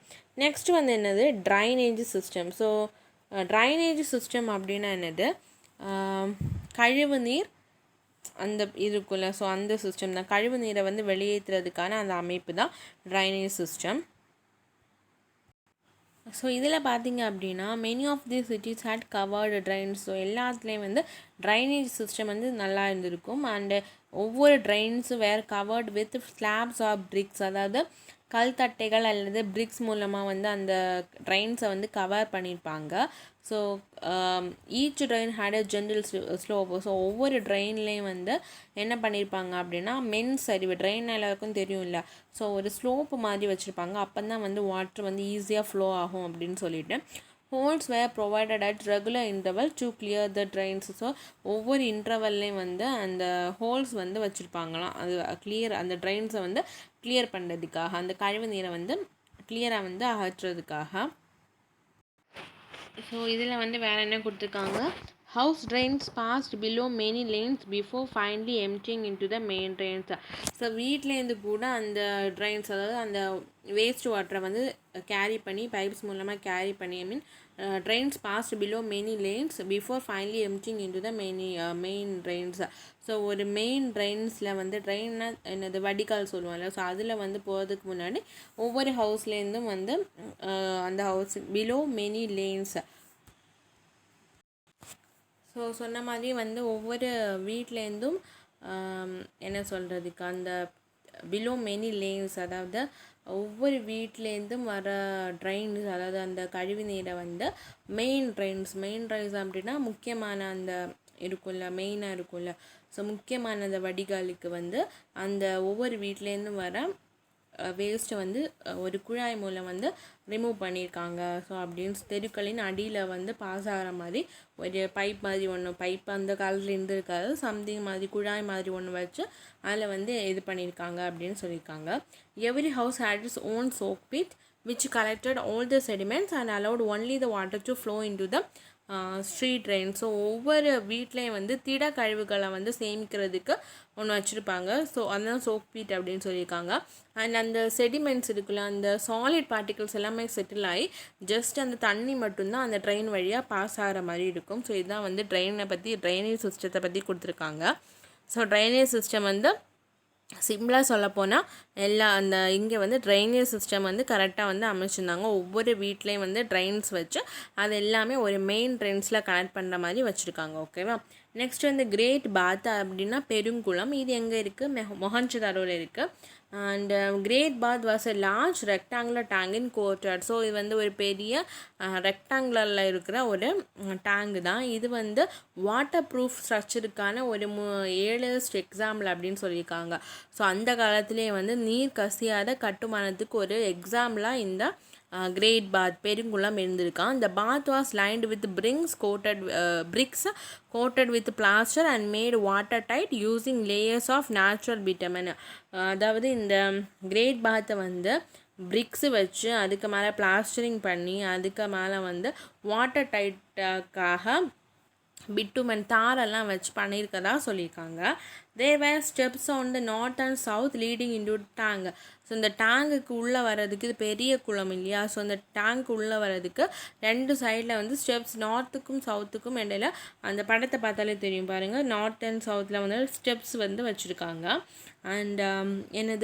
நெக்ஸ்ட் வந்து என்னது, drainage system. So drainage system அப்படின்னா என்னது, கழிவு நீர் அந்த இருக்குல்ல, ஸோ அந்த சிஸ்டம் தான். கழிவு நீரை வந்து வெளியேற்றுறதுக்கான அந்த அமைப்பு தான் ட்ரைனேஜ் சிஸ்டம். ஸோ இதில் பார்த்திங்க அப்படின்னா many of the cities had covered drains. So எல்லாத்துலேயும் வந்து ட்ரைனேஜ் சிஸ்டம் வந்து நல்லா இருந்திருக்கும். அண்டு ஒவ்வொரு ட்ரைன்ஸும் were covered with slabs of bricks. அதாவது கல் தட்டைகள் அல்லது பிரிக்ஸ் மூலமாக வந்து அந்த ட்ரைன்ஸை வந்து கவர் பண்ணியிருப்பாங்க. So each drain had a general slope. So ஒவ்வொரு ட்ரெயின்லேயும் வந்து என்ன பண்ணியிருப்பாங்க அப்படின்னா சரிவு. ட்ரெயின் எல்லாருக்கும் தெரியும் இல்லை, ஸோ ஒரு ஸ்லோப்பு மாதிரி வச்சுருப்பாங்க. அப்போ தான் வந்து வாட்டர் வந்து ஈஸியாக ஃப்ளோ ஆகும் அப்படின்னு சொல்லிட்டு holes were provided at regular interval to clear the drains. So ஒவ்வொரு இன்டர்வல்லையும் வந்து அந்த ஹோல்ஸ் வந்து வச்சுருப்பாங்களாம். அது அந்த ட்ரெயின்ஸை வந்து கிளியர் பண்ணுறதுக்காக, அந்த கழிவு நீரை வந்து கிளியராக வந்து அகற்றுறதுக்காக. ஸோ இதில் வந்து வேறு என்ன கொடுத்துருக்காங்க, house drains passed below many lanes before finally emptying into the main drains. So வீட்டிலேருந்து கூட அந்த ட்ரெயின்ஸ், அதாவது அந்த வேஸ்ட் வாட்டரை வந்து கேரி பண்ணி பைப்ஸ் மூலமாக கேரி பண்ணி, drains passed below many lanes before finally emptying into the main drains. So ஒரு மெயின் ட்ரெயின்ஸில் வந்து ட்ரெயின்னா என்னது வடிகால் சொல்லுவாங்கல்ல, ஸோ அதில் வந்து போகிறதுக்கு முன்னாடி ஒவ்வொரு ஹவுஸ்லேருந்தும் வந்து அந்த house below many lanes. So சொன்ன மாதிரி வந்து ஒவ்வொரு வீட்லேருந்தும் என்ன சொல்கிறதுக்கு அந்த பிலோ மெனி லேன்ஸ், அதாவது ஒவ்வொரு வீட்லேருந்தும் வர ட்ரெயின்ஸ், அதாவது அந்த கழிவு நீரை வந்து மெயின் ட்ரெயின்ஸ் அப்படின்னா முக்கியமான அந்த இருக்கும்ல, மெயினாக இருக்கும்ல, ஸோ முக்கியமான அந்த வடிகாலுக்கு வந்து அந்த ஒவ்வொரு வீட்லேருந்தும் வர வேஸ்ட்டை வந்து ஒரு குழாய் மூலம் வந்து ரிமூவ் பண்ணியிருக்காங்க. ஸோ அப்படின்னு தெருக்களின் அடியில் வந்து பாஸ் ஆகிற மாதிரி ஒரு பைப் மாதிரி ஒன்று, பைப் அந்த காலத்தில் இருந்திருக்காது, சம்திங் மாதிரி குழாய் மாதிரி ஒன்று வச்சு அதில் வந்து இது பண்ணியிருக்காங்க அப்படின்னு சொல்லியிருக்காங்க. Every house had its own soak pit which collected all the sediments and allowed only the water to flow into the street train. So ஒவ்வொரு வீட்லேயும் வந்து திட கழிவுகளை வந்து சேமிக்கிறதுக்கு ஒன்று வச்சுருப்பாங்க. ஸோ அதுதான் சோக் பீட் அப்படின்னு சொல்லியிருக்காங்க. அண்ட் அந்த செடிமெண்ட்ஸ் இருக்குல்ல, அந்த சாலிட் பார்ட்டிகல்ஸ் எல்லாமே செட்டில் ஆகி ஜஸ்ட் அந்த தண்ணி மட்டும்தான் அந்த ட்ரெயின் வழியாக பாஸ் ஆகிற மாதிரி இருக்கும். ஸோ இதுதான் வந்து ட்ரைனேஜ் சிஸ்டத்தை பற்றி கொடுத்துருக்காங்க. ஸோ ட்ரைனேஜ் சிஸ்டம் வந்து சிம்பிளாக சொல்லப்போனால் அந்த இங்கே வந்து ட்ரைனேஜ் சிஸ்டம் வந்து கரெக்டாக வந்து அமைச்சிருந்தாங்க. ஒவ்வொரு வீட்லேயும் வந்து ட்ரெயின்ஸ் வச்சு அது எல்லாமே ஒரு மெயின் ட்ரெயின்ஸில் கனெக்ட் பண்ணுற மாதிரி வச்சுருக்காங்க. ஓகேவா. நெக்ஸ்ட் வந்து கிரேட் பாத் அப்படின்னா பெருங்குளம். இது எங்கே இருக்குது? மொஹஞ்சதாரோவில் இருக்குது. And great bath was a large rectangular tank in courtyard. So இது வந்து ஒரு பெரிய ரெக்டாங்குலரில் இருக்கிற ஒரு டேங்கு தான். இது வந்து வாட்டர் ப்ரூஃப் ஸ்ட்ரக்சருக்கான ஒரு 7 எக்ஸாம்பிள் அப்படின்னு சொல்லியிருக்காங்க. ஸோ அந்த காலத்திலே வந்து நீர் கசியாத கட்டுமானத்துக்கு ஒரு எக்ஸாம்பிளாக இந்த கிரேட் பாத் பெருங்குளம் இருந்திருக்கான். இந்த bath was lined with bricks coated with plaster and made watertight using layers of natural bitumen. அதாவது இந்த கிரேட் பாத்தை வந்து பிரிக்ஸு வச்சு அதுக்கு மேலே பிளாஸ்டரிங் பண்ணி அதுக்கு மேலே வந்து வாட்டர் டைட்டாக்காக பிட்டுமன் தாரெல்லாம் வச்சு பண்ணியிருக்கதா சொல்லியிருக்காங்க. There were steps on the north and south leading into tank. So இந்த டேங்குக்கு உள்ளே வர்றதுக்கு, இது பெரிய குளம் இல்லையா, ஸோ இந்த டேங்க் உள்ளே வர்றதுக்கு 2 சைடில் வந்து ஸ்டெப்ஸ், நார்த்துக்கும் சவுத்துக்கும் இடையில அந்த படத்தை பார்த்தாலே தெரியும் பாருங்கள், நார்த் அண்ட் சவுத்தில் வந்து ஸ்டெப்ஸ் வந்து வச்சுருக்காங்க. And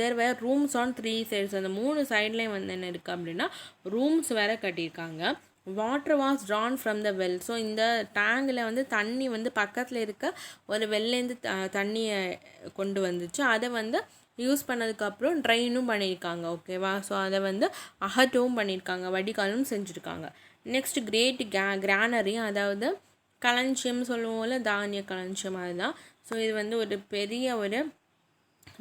there were rooms on 3 sides. அந்த 3 சைட்லேயும் வந்து என்ன இருக்குது அப்படின்னா ரூம்ஸ் வேறு கட்டியிருக்காங்க. Water was Tran from the well. So இந்த டேங்கில் வந்து தண்ணி வந்து பக்கத்தில் இருக்க ஒரு வெல்லேருந்து தண்ணியை கொண்டு வந்துச்சு. அதை வந்து யூஸ் பண்ணதுக்கப்புறம் ட்ரைனும் பண்ணியிருக்காங்க. ஓகேவா. ஸோ அதை வந்து அகற்றவும் பண்ணியிருக்காங்க, வடிகாலும் செஞ்சுருக்காங்க. நெக்ஸ்ட் கிரேட் கிரானரி, அதாவது களஞ்சியம் சொல்லுவோம்ல, தானிய களஞ்சியம், அதுதான். ஸோ இது வந்து ஒரு பெரிய ஒரு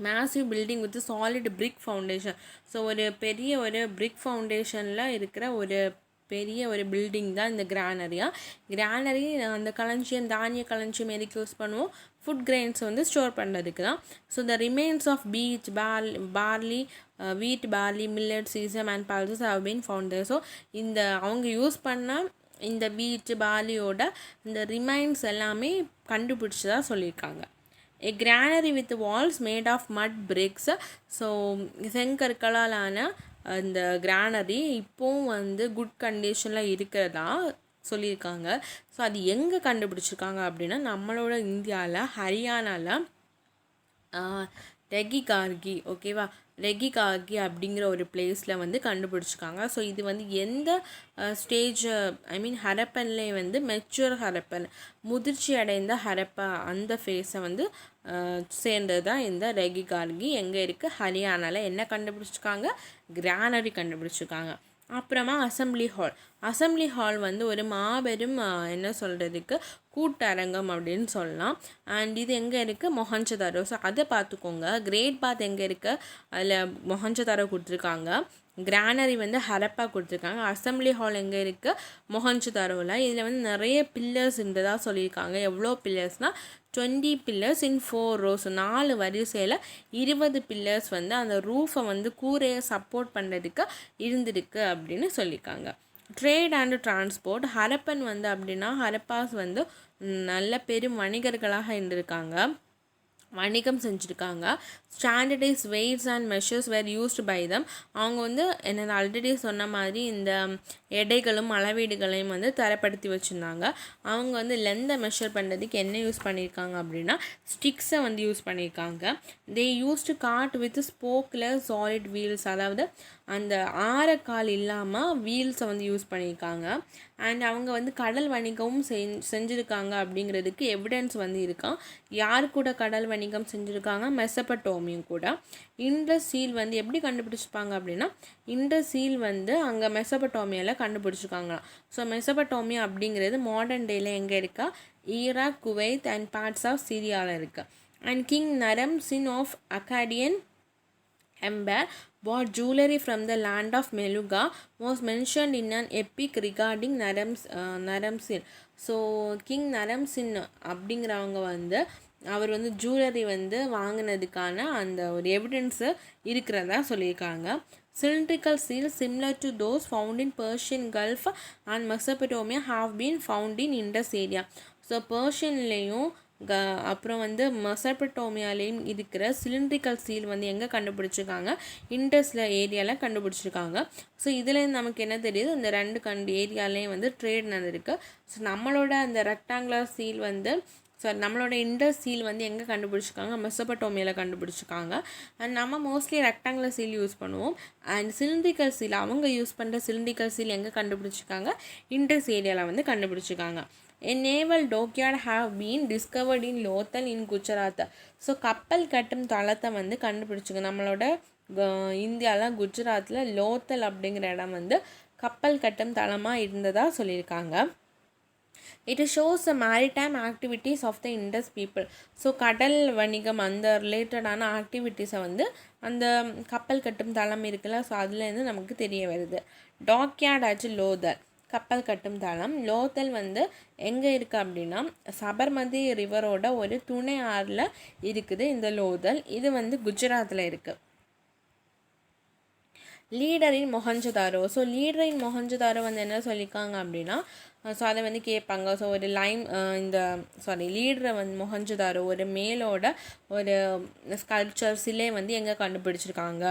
massive building with solid brick foundation. So ஒரு பெரிய ஒரு பிரிக் ஃபவுண்டேஷனில் இருக்கிற ஒரு பெரிய ஒரு பில்டிங் தான் இந்த கிரானரி. அந்த களஞ்சியம், தானிய களஞ்சியம் எதுக்கு யூஸ் பண்ணுவோம்? ஃபுட் கிரெயின்ஸ் வந்து ஸ்டோர் பண்ணுறதுக்கு தான். So the remains of barley wheat, barley, millet, sesame and pulses have been found there. So இந்த அவங்க யூஸ் பண்ண இந்த வீட், பார்லியோட இந்த ரிமைன்ஸ் எல்லாமே கண்டுபிடிச்சதாக சொல்லியிருக்காங்க. A granary with walls made of mud bricks. So செங்கற்களாலான அந்த கிரானரி இப்போவும் வந்து குட் கண்டிஷனில் இருக்கிறதா சொல்லியிருக்காங்க. ஸோ அது எங்கே கண்டுபிடிச்சிருக்காங்க அப்படின்னா நம்மளோட இந்தியாவில் ஹரியானாவில் ரெகிகார்கி. ஓகேவா. ரெகிகார்கி அப்படிங்கிற ஒரு பிளேஸில் வந்து கண்டுபிடிச்சிருக்காங்க. ஸோ இது வந்து எந்த ஸ்டேஜ், ஹரப்பன்லேயே வந்து மெச்சூர் ஹரப்பன், முதிர்ச்சி அடைந்த ஹரப்பா, அந்த ஃபேஸை வந்து சேர்ந்தது தான் இந்த ரெகிகார்கி. எங்கே இருக்குது? ஹரியானாவில். என்ன கண்டுபிடிச்சிருக்காங்க? கிரானரி கண்டுபிடிச்சிருக்காங்க. அப்புறமா அசம்பிளி ஹால் வந்து ஒரு மாபெரும் என்ன சொல்கிறதுக்கு கூட்டரங்கம் அப்படின்னு சொல்லலாம். அண்ட் இது எங்கே இருக்குது? மொஹஞ்சதாரோ. ஸோ அதை பார்த்துக்கோங்க. கிரேட் பாத் எங்கே இருக்குது? அதில் மொஹஞ்சதாரோ கொடுத்துருக்காங்க. கிரானரி வந்து ஹரப்பா கொடுத்துருக்காங்க. அசம்பிளி ஹால் எங்கே இருக்குது? மொஹஞ்சதாரோவில். இதில் வந்து நிறைய பில்லர்ஸ் இருந்ததாக சொல்லியிருக்காங்க. எவ்வளோ பில்லர்ஸ்னால் 20 பில்லர்ஸ் இன் 4 rows. 4 வரிசையில் 20 பில்லர்ஸ் வந்து அந்த ரூஃபை வந்து கூரையை சப்போர்ட் பண்ணுறதுக்கு இருந்திருக்கு அப்படின்னு சொல்லியிருக்காங்க. Trade and transport. ஹரப்பன் வந்து அப்படின்னா ஹரப்பாஸ் வந்து நல்ல பெரும் வணிகர்களாக இருந்திருக்காங்க, வணிகம் செஞ்சுருக்காங்க. Standardise weights and measures were used by them. அவங்க வந்து என்ன ஆல்ரெடி சொன்ன மாதிரி இந்த எடைகளும் அளவீடுகளையும் வந்து தரப்படுத்தி வச்சுருந்தாங்க. அவங்க வந்து லென்த்தை மெஷர் பண்ணுறதுக்கு என்ன யூஸ் பண்ணியிருக்காங்க அப்படின்னா ஸ்டிக்ஸை வந்து யூஸ் பண்ணியிருக்காங்க. They used cart with spokeless solid wheels, அதாவது அந்த ஆரக்கால் இல்லாமல் வீல்ஸை வந்து யூஸ் பண்ணியிருக்காங்க. அண்ட் அவங்க வந்து கடல் வணிகமும் செஞ்சுருக்காங்க அப்படிங்கிறதுக்கு எவிடன்ஸ் வந்து இருக்கான். யார் கூட கடல் வணிகம் செஞ்சுருக்காங்க? மெசபடோமியா. மெசபடோமியும் கூட. இண்டஸ் சீல் வந்து எப்படி கண்டுபிடிச்சிருப்பாங்க அப்படின்னா, இண்டஸ் சீல் வந்து அங்கே மெசபடோமியாவில் கண்டுபிடிச்சிருக்காங்களாம். ஸோ மெசபடோமியா அப்படிங்கிறது மாடர்ன் டேயில் எங்கே இருக்கா, Iraq, Kuwait and parts of சிரியாவில் இருக்குது. And king Naram-Sin of Akkadian Empire bought jewelry from the land of Meluga was mentioned in an epic regarding Naram-Sin. So king Naram-Sin அப்படிங்கிறவங்க வந்து அவர் வந்து ஜுவல்லரி வந்து வாங்கினதுக்கான அந்த ஒரு எவிடன்ஸு இருக்கிறதா சொல்லியிருக்காங்க. Cylindrical seals similar to those found in Persian Gulf and Mesopotamia have been found in Indus area. So பர்ஷியன்லேயும் அப்புறம் வந்து மெசபடோமியாலையும் இருக்கிற சிலிண்ட்ரிக்கல் சீல் வந்து எங்கே கண்டுபிடிச்சிருக்காங்க, இண்டஸில் ஏரியாவில் கண்டுபிடிச்சிருக்காங்க. ஸோ இதுலேருந்து நமக்கு என்ன தெரியுது, இந்த ரெண்டு ஏரியாலையும் வந்து ட்ரேட் நடந்திருக்கு. ஸோ நம்மளோட அந்த ரெக்டாங்குலர் சீல் வந்து நம்மளோட இண்டஸ் சீல் வந்து எங்கே கண்டுபிடிச்சிருக்காங்க, மெசபடோமியாவில் கண்டுபிடிச்சிருக்காங்க. அண்ட் நம்ம மோஸ்ட்லி ரெக்டாங்குலர் சீல் யூஸ் பண்ணுவோம். அண்ட் சிலிண்ட்ரிக்கல் சீல் அவங்க யூஸ் பண்ணுற சிலிண்ட்ரிக்கல் சீல் எங்கே கண்டுபிடிச்சிருக்காங்க, இண்டஸ் ஏரியாவில் வந்து கண்டுபிடிச்சிருக்காங்க. A naval dockyard have been discovered in Lothal in Gujarat. So கப்பல் கட்டும் தளத்தை வந்து கண்டுபிடிச்சிங்க. நம்மளோட இந்தியாவில் குஜராத்தில் லோத்தல் அப்படிங்கிற இடம் வந்து கப்பல் கட்டும் தளமாக இருந்ததாக சொல்லியிருக்காங்க. It shows the maritime activities of the Indus people. So கடல் வணிகம் அந்த ரிலேட்டடான ஆக்டிவிட்டீஸை வந்து அந்த கப்பல் கட்டும் தளம் இருக்குல்ல, ஸோ அதுலேருந்து நமக்கு தெரிய வருது. டாக்யார்ட் ஆச்சு லோதல், கப்பல் கட்டும் தளம். லோத்தல் வந்து எங்கே இருக்குது அப்படின்னா சபர்மதி ரிவரோட ஒரு துணை ஆறில் இருக்குது இந்த லோதல். இது வந்து குஜராத்தில் இருக்குது. Leader in Mohenjo-daro. So leader in Mohenjo-daro வந்து என்ன சொல்லியிருக்காங்க அப்படின்னா, ஸோ அதை வந்து கேட்பாங்க. ஸோ ஒரு லீடரை வந்து மொஹஞ்சதாரோ ஒரு மேலோட ஒரு ஸ்கல்ப்சர் சிலை வந்து எங்கே கண்டுபிடிச்சிருக்காங்க,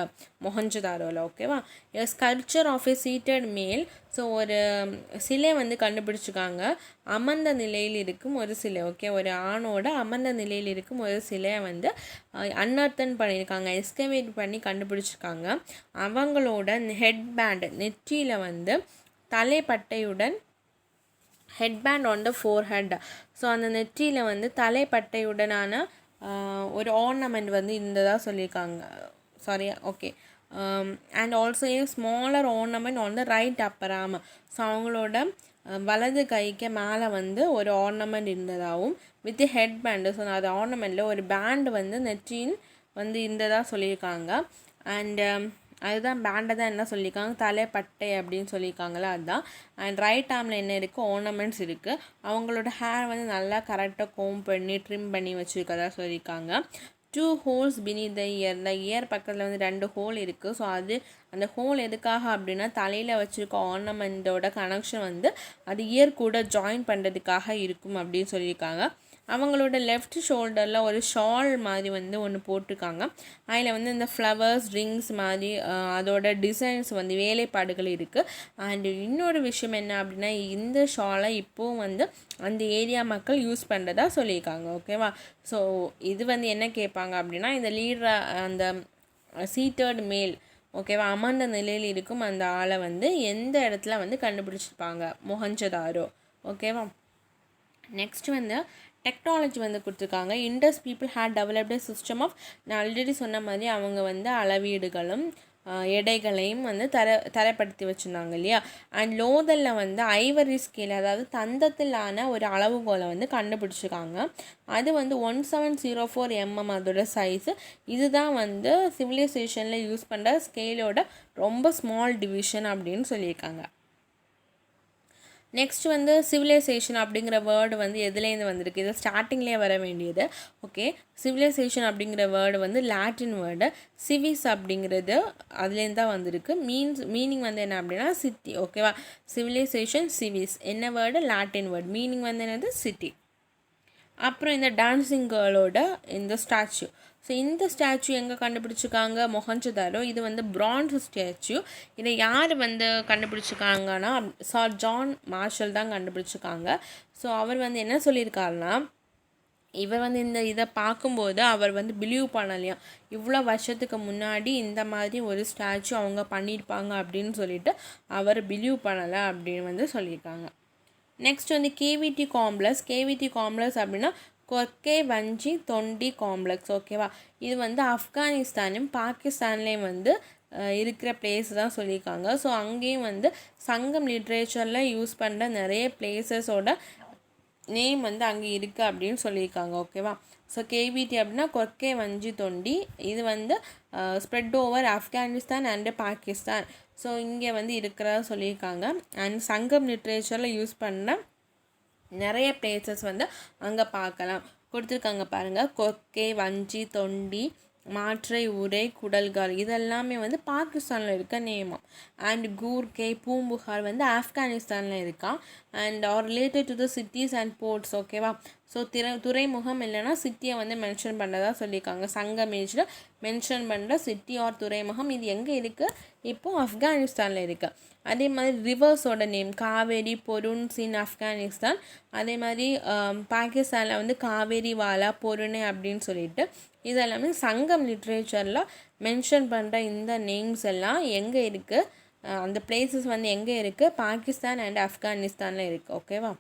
மொஹஞ்சதாரோவில். ஓகேவா, ஸ்கல்ப்சர் ஆஃப் ஏ சீட்டட் மேல். ஸோ ஒரு சிலை வந்து கண்டுபிடிச்சிருக்காங்க, அமர்ந்த நிலையில் இருக்கும் ஒரு சிலை. ஓகே, ஒரு ஆணோட அமர்ந்த நிலையில் இருக்கும் ஒரு சிலையை வந்து அன்அர்த்தன் பண்ணியிருக்காங்க, எஸ்கவேட் பண்ணி கண்டுபிடிச்சிருக்காங்க. அவங்களோட ஹெட் பேண்ட் நெற்றியில் வந்து தலைப்பட்டையுடன் headband on the forehead. So அந்த நெற்றியில் வந்து தலைப்பட்டையுடனான ஒரு ஆர்னமெண்ட் வந்து இருந்ததாக சொல்லியிருக்காங்க. And also a smaller ornament on the right upper arm. So அவங்களோட வலது கைக்கு மேலே வந்து ஒரு ஆர்னமெண்ட் இருந்ததாகவும் வித் ஹெட்பேண்டு. ஸோ அது ஆர்னமெண்ட்டில் ஒரு பேண்டு வந்து நெற்றியின் வந்து இருந்ததாக சொல்லியிருக்காங்க. அண்டு அதுதான் பேண்டை தான் என்ன சொல்லியிருக்காங்க, தலைப்பட்டை அப்படின்னு சொல்லியிருக்காங்களா அதுதான். அண்ட் ரைட் ஆர்மில் என்ன இருக்குது, ஆர்னமெண்ட்ஸ் இருக்குது. அவங்களோட ஹேர் வந்து நல்லா கரெக்டாக கோம் பண்ணி ட்ரிம் பண்ணி வச்சுருக்கதா சொல்லியிருக்காங்க. 2 holes beneath the ear. இந்த இயர் பக்கத்தில் வந்து 2 ஹோல் இருக்குது. ஸோ அது அந்த ஹோல் எதுக்காக அப்படின்னா தலையில் வச்சுருக்க ஆர்னமெண்ட்டோட கனெக்ஷன் வந்து அது இயர் கூட ஜாயின் பண்ணுறதுக்காக இருக்கும் அப்படின்னு சொல்லியிருக்காங்க. அவங்களோட லெஃப்ட் ஷோல்டரில் ஒரு ஷால் மாதிரி வந்து ஒன்று போட்டிருக்காங்க. அதில் வந்து இந்த ஃப்ளவர்ஸ் ரிங்ஸ் மாதிரி அதோட டிசைன்ஸ் வந்து வேலைப்பாடுகள் இருக்குது. அண்டு இன்னொரு விஷயம் என்ன அப்படின்னா, இந்த ஷாலை இப்போவும் வந்து அந்த ஏரியா மக்கள் யூஸ் பண்ணுறதா சொல்லியிருக்காங்க. ஓகேவா, ஸோ இது வந்து என்ன கேட்பாங்க அப்படின்னா, இந்த லீடரை அந்த சீட்டர்டு மேல், ஓகேவா, அமர்ந்த நிலையில் இருக்கும் அந்த ஆளை வந்து எந்த இடத்துல வந்து கண்டுபிடிச்சிருப்பாங்க, மொஹஞ்சதாரோ. ஓகேவா, நெக்ஸ்ட் வந்து டெக்னாலஜி வந்து கொடுத்துருக்காங்க. Indus people had developed system of, நான் ஆல்ரெடி சொன்ன மாதிரி அவங்க வந்து அளவீடுகளும் எடைகளையும் வந்து தரப்படுத்தி வச்சுருந்தாங்க இல்லையா. அண்ட் லோதலில் வந்து ஐவரி ஸ்கேல், அதாவது தந்தத்திலான ஒரு அளவுகோலை வந்து கண்டுபிடிச்சிருக்காங்க. அது வந்து 1704 mm அதோட சைஸு. இதுதான் வந்து சிவிலைசேஷனில் யூஸ் பண்ணுற ஸ்கேலோட ரொம்ப ஸ்மால் டிவிஷன் அப்படின்னு சொல்லியிருக்காங்க. நெக்ஸ்ட் வந்து சிவிலைசேஷன் அப்படிங்கிற வேர்டு வந்து எதுலேருந்து வந்திருக்கு, இது ஸ்டார்டிங்லேயே வர வேண்டியது. ஓகே, சிவிலைசேஷன் அப்படிங்கிற வேர்டு வந்து லாட்டின் வேர்டு. சிவிஸ் அப்படிங்கிறது அதுலேருந்து தான் வந்திருக்கு. மீனிங் வந்து என்ன அப்படின்னா சிட்டி. ஓகேவா, சிவிலைசேஷன் சிவிஸ் என்ன வேர்டு, லாட்டின் வேர்டு. மீனிங் வந்து என்னது, சிட்டி. அப்புறம் இந்த டான்ஸிங் கேர்ளோட இந்த ஸ்டாச்சு. ஸோ இந்த ஸ்டாச்சு எங்கே கண்டுபிடிச்சிருக்காங்க, மொஹஞ்சதாரோ. இது வந்து பிரான்ஸ் ஸ்டாச்சு. இதை யார் வந்து கண்டுபிடிச்சிருக்காங்கன்னா சார் ஜான் மார்ஷல் தான் கண்டுபிடிச்சிருக்காங்க. ஸோ அவர் வந்து என்ன சொல்லியிருக்காருன்னா, இவர் வந்து இதை பார்க்கும்போது அவர் வந்து பிலீவ் பண்ணலையாம், இவ்வளோ வருஷத்துக்கு முன்னாடி இந்த மாதிரி ஒரு ஸ்டாச்சு அவங்க பண்ணியிருப்பாங்க அப்படின்னு சொல்லிட்டு அவர் பிலீவ் பண்ணலை அப்படின்னு வந்து சொல்லியிருக்காங்க. நெக்ஸ்ட் வந்து கேவிடி காம்ப்ளெக்ஸ். கேவிடி காம்ப்ளெக்ஸ் அப்படின்னா கொர்கே வஞ்சி தொண்டி காம்ப்ளெக்ஸ். ஓகேவா, இது வந்து ஆப்கானிஸ்தானும் பாகிஸ்தான்லேயும் வந்து இருக்கிற பிளேஸ் தான் சொல்லியிருக்காங்க. ஸோ அங்கேயும் வந்து சங்கம் லிட்ரேச்சரில் யூஸ் பண்ணுற நிறைய பிளேசஸோட நேம் வந்து அங்கே இருக்குது அப்படின்னு சொல்லியிருக்காங்க. ஓகேவா, ஸோ கேவிடி அப்படின்னா கொர்கே வஞ்சி தொண்டி. இது வந்து spread over Afghanistan and Pakistan. So இங்கே வந்து இருக்கிறதா சொல்லியிருக்காங்க. அண்ட் சங்கம் லிட்ரேச்சரில் யூஸ் பண்ண நிறைய பிளேசஸ் வந்து அங்கே பார்க்கலாம். கொடுத்துருக்காங்க பாருங்கள், கொர்கே வஞ்சி தொண்டி மாற்றை உரை குடல்கால் இதெல்லாமே வந்து பாகிஸ்தானில் இருக்க நேமம். அண்ட் கூர்கே பூம்புகார் வந்து ஆப்கானிஸ்தானில் இருக்கா. And are related to the cities and ports. ஓகேவா, ஸோ துறைமுகம் இல்லைன்னா சிட்டியை வந்து மென்ஷன் பண்ணுறதா சொல்லியிருக்காங்க. சங்கமேஜில் மென்ஷன் பண்ணுற சிட்டி ஆர் துறைமுகம் இது எங்கே இருக்குது, இப்போது ஆப்கானிஸ்தானில் இருக்குது. அதே மாதிரி ரிவர்ஸோட நேம் காவேரி பொருன்ஸ் இன் ஆப்கானிஸ்தான். அதே மாதிரி பாகிஸ்தானில் வந்து காவேரி வாலா பொருணை அப்படின்னு சொல்லிட்டு இதெல்லாமே சங்கம் லிட்ரேச்சரில் மென்ஷன் பண்ணுற இந்த நேம்ஸ் எல்லாம் எங்கே இருக்குது, அந்த பிளேசஸ் வந்து எங்கே இருக்குது, பாகிஸ்தான் அண்ட் ஆப்கானிஸ்தானில் இருக்குது. ஓகேவா,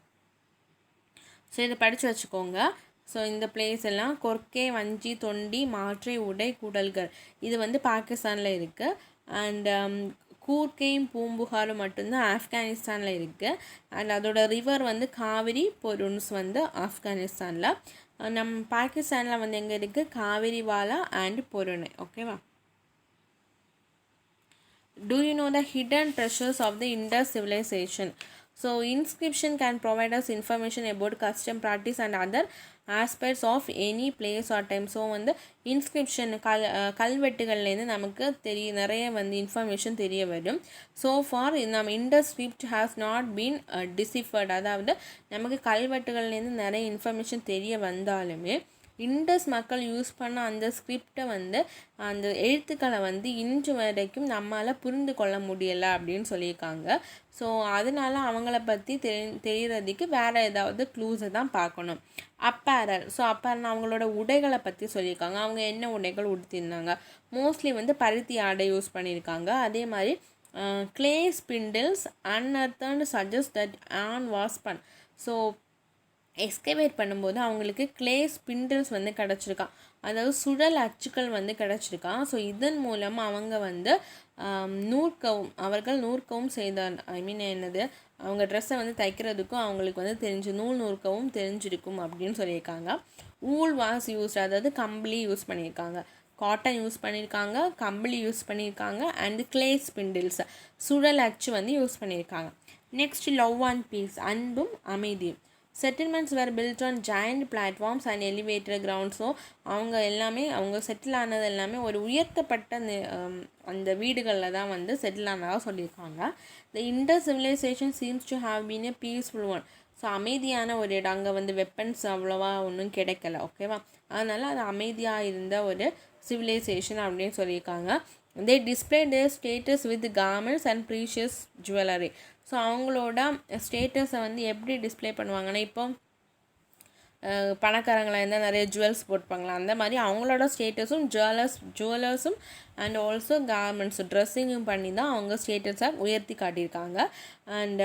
ஸோ இதை படித்து வச்சுக்கோங்க. ஸோ இந்த பிளேஸ் எல்லாம் கொர்கே வஞ்சி தொண்டி மாற்றை உடை குடல்கள் இது வந்து பாகிஸ்தானில் இருக்குது. அண்ட் கூர்கேயும் பூம்புகாரும் மட்டும்தான் ஆப்கானிஸ்தானில் இருக்குது. அண்ட் அதோட ரிவர் வந்து காவிரி பொருன்ஸ் வந்து ஆப்கானிஸ்தானில். நம்ம பாகிஸ்தானில் வந்து எங்கே இருக்குது, காவிரி வாலா அண்ட் பொருணை. ஓகேவா, do you know the hidden treasures of the Indus civilization? So inscription can provide us information about custom practice and other aspects of any place or time. So வந்து இன்ஸ்கிரிப்ஷன் கல்வெட்டுகள்லேருந்து நமக்கு நிறைய வந்து இன்ஃபர்மேஷன் தெரிய வரும். So for நம்ம Indus script has not been deciphered. அதாவது நமக்கு கல்வெட்டுகள்லேருந்து நிறைய இன்ஃபர்மேஷன் தெரிய வந்தாலுமே இண்டஸ் மக்கள் யூஸ் பண்ண அந்த ஸ்கிரிப்டை வந்து அந்த எழுத்துக்களை வந்து இன்று வரைக்கும் நம்மளால் புரிந்து கொள்ள முடியலை அப்படின்னு சொல்லியிருக்காங்க. ஸோ அதனால் அவங்கள பற்றி தெரியறதுக்கு வேறு ஏதாவது க்ளூஸை தான் பார்க்கணும். அப்பேரல். ஸோ அப்பேரல் அவங்களோட உடைகளை பற்றி சொல்லியிருக்காங்க. அவங்க என்ன உடைகள் உடுத்திருந்தாங்க, மோஸ்ட்லி வந்து பருத்தி ஆடை யூஸ் பண்ணியிருக்காங்க. அதே மாதிரி clay spindles unearthed suggest that yarn was spun. So excavate பண்ணும்போது அவங்களுக்கு கிளே ஸ்பிண்டில்ஸ் வந்து கிடச்சிருக்கான், அதாவது சுழல் அச்சுக்கள் வந்து கிடச்சிருக்கான். ஸோ இதன் மூலம் அவங்க வந்து அவர்கள் நூற்கவும் செய்தார். என்னது, அவங்க ட்ரெஸ்ஸை வந்து தைக்கிறதுக்கும் அவங்களுக்கு வந்து நூல் நூற்கவும் தெரிஞ்சிருக்கும் அப்படின்னு சொல்லியிருக்காங்க. ஊல் வாஸ் யூஸ்ட், அதாவது கம்பளி யூஸ் பண்ணியிருக்காங்க, காட்டன் யூஸ் பண்ணியிருக்காங்க, கம்பளி யூஸ் பண்ணியிருக்காங்க, அண்டு கிளே ஸ்பிண்டில்ஸ் சுழல் அச்சு வந்து யூஸ் பண்ணியிருக்காங்க. நெக்ஸ்ட் லவ் அண்ட் பீஸ், அன்பும் அமைதியும். Settlements were built on joint platforms and elevated ground. So அவங்க செட்டில் ஆனது எல்லாமே ஒரு உயர்த்தப்பட்ட அந்த வீடுகளில் தான் வந்து செட்டில் ஆனதாக சொல்லியிருக்காங்க. The Indus civilisation seems to have been a peaceful one. So அமைதியான ஒரு இடம், அங்கே வந்து வெப்பன்ஸ் அவ்வளோவா ஒன்றும் கிடைக்கல. ஓகேவா, அதனால் அது அமைதியாக இருந்த ஒரு சிவிலைசேஷன் அப்படின்னு சொல்லியிருக்காங்க. they displayed their status with garments and precious jewelry. So அவங்களோட ஸ்டேட்டஸை வந்து எப்படி டிஸ்பிளே பண்ணுவாங்கன்னா, இப்போ பணக்காரங்களாக இருந்தால் நிறைய ஜுவல்ஸ் போட்டுப்பாங்களா, அந்த மாதிரி அவங்களோட ஸ்டேட்டஸும் ஜுவல்லர்ஸும் அண்ட் ஆல்சோ கார்மெண்ட்ஸ் ட்ரெஸ்ஸிங்கும் பண்ணி தான் அவங்க ஸ்டேட்டஸை உயர்த்தி காட்டியிருக்காங்க. அண்ட்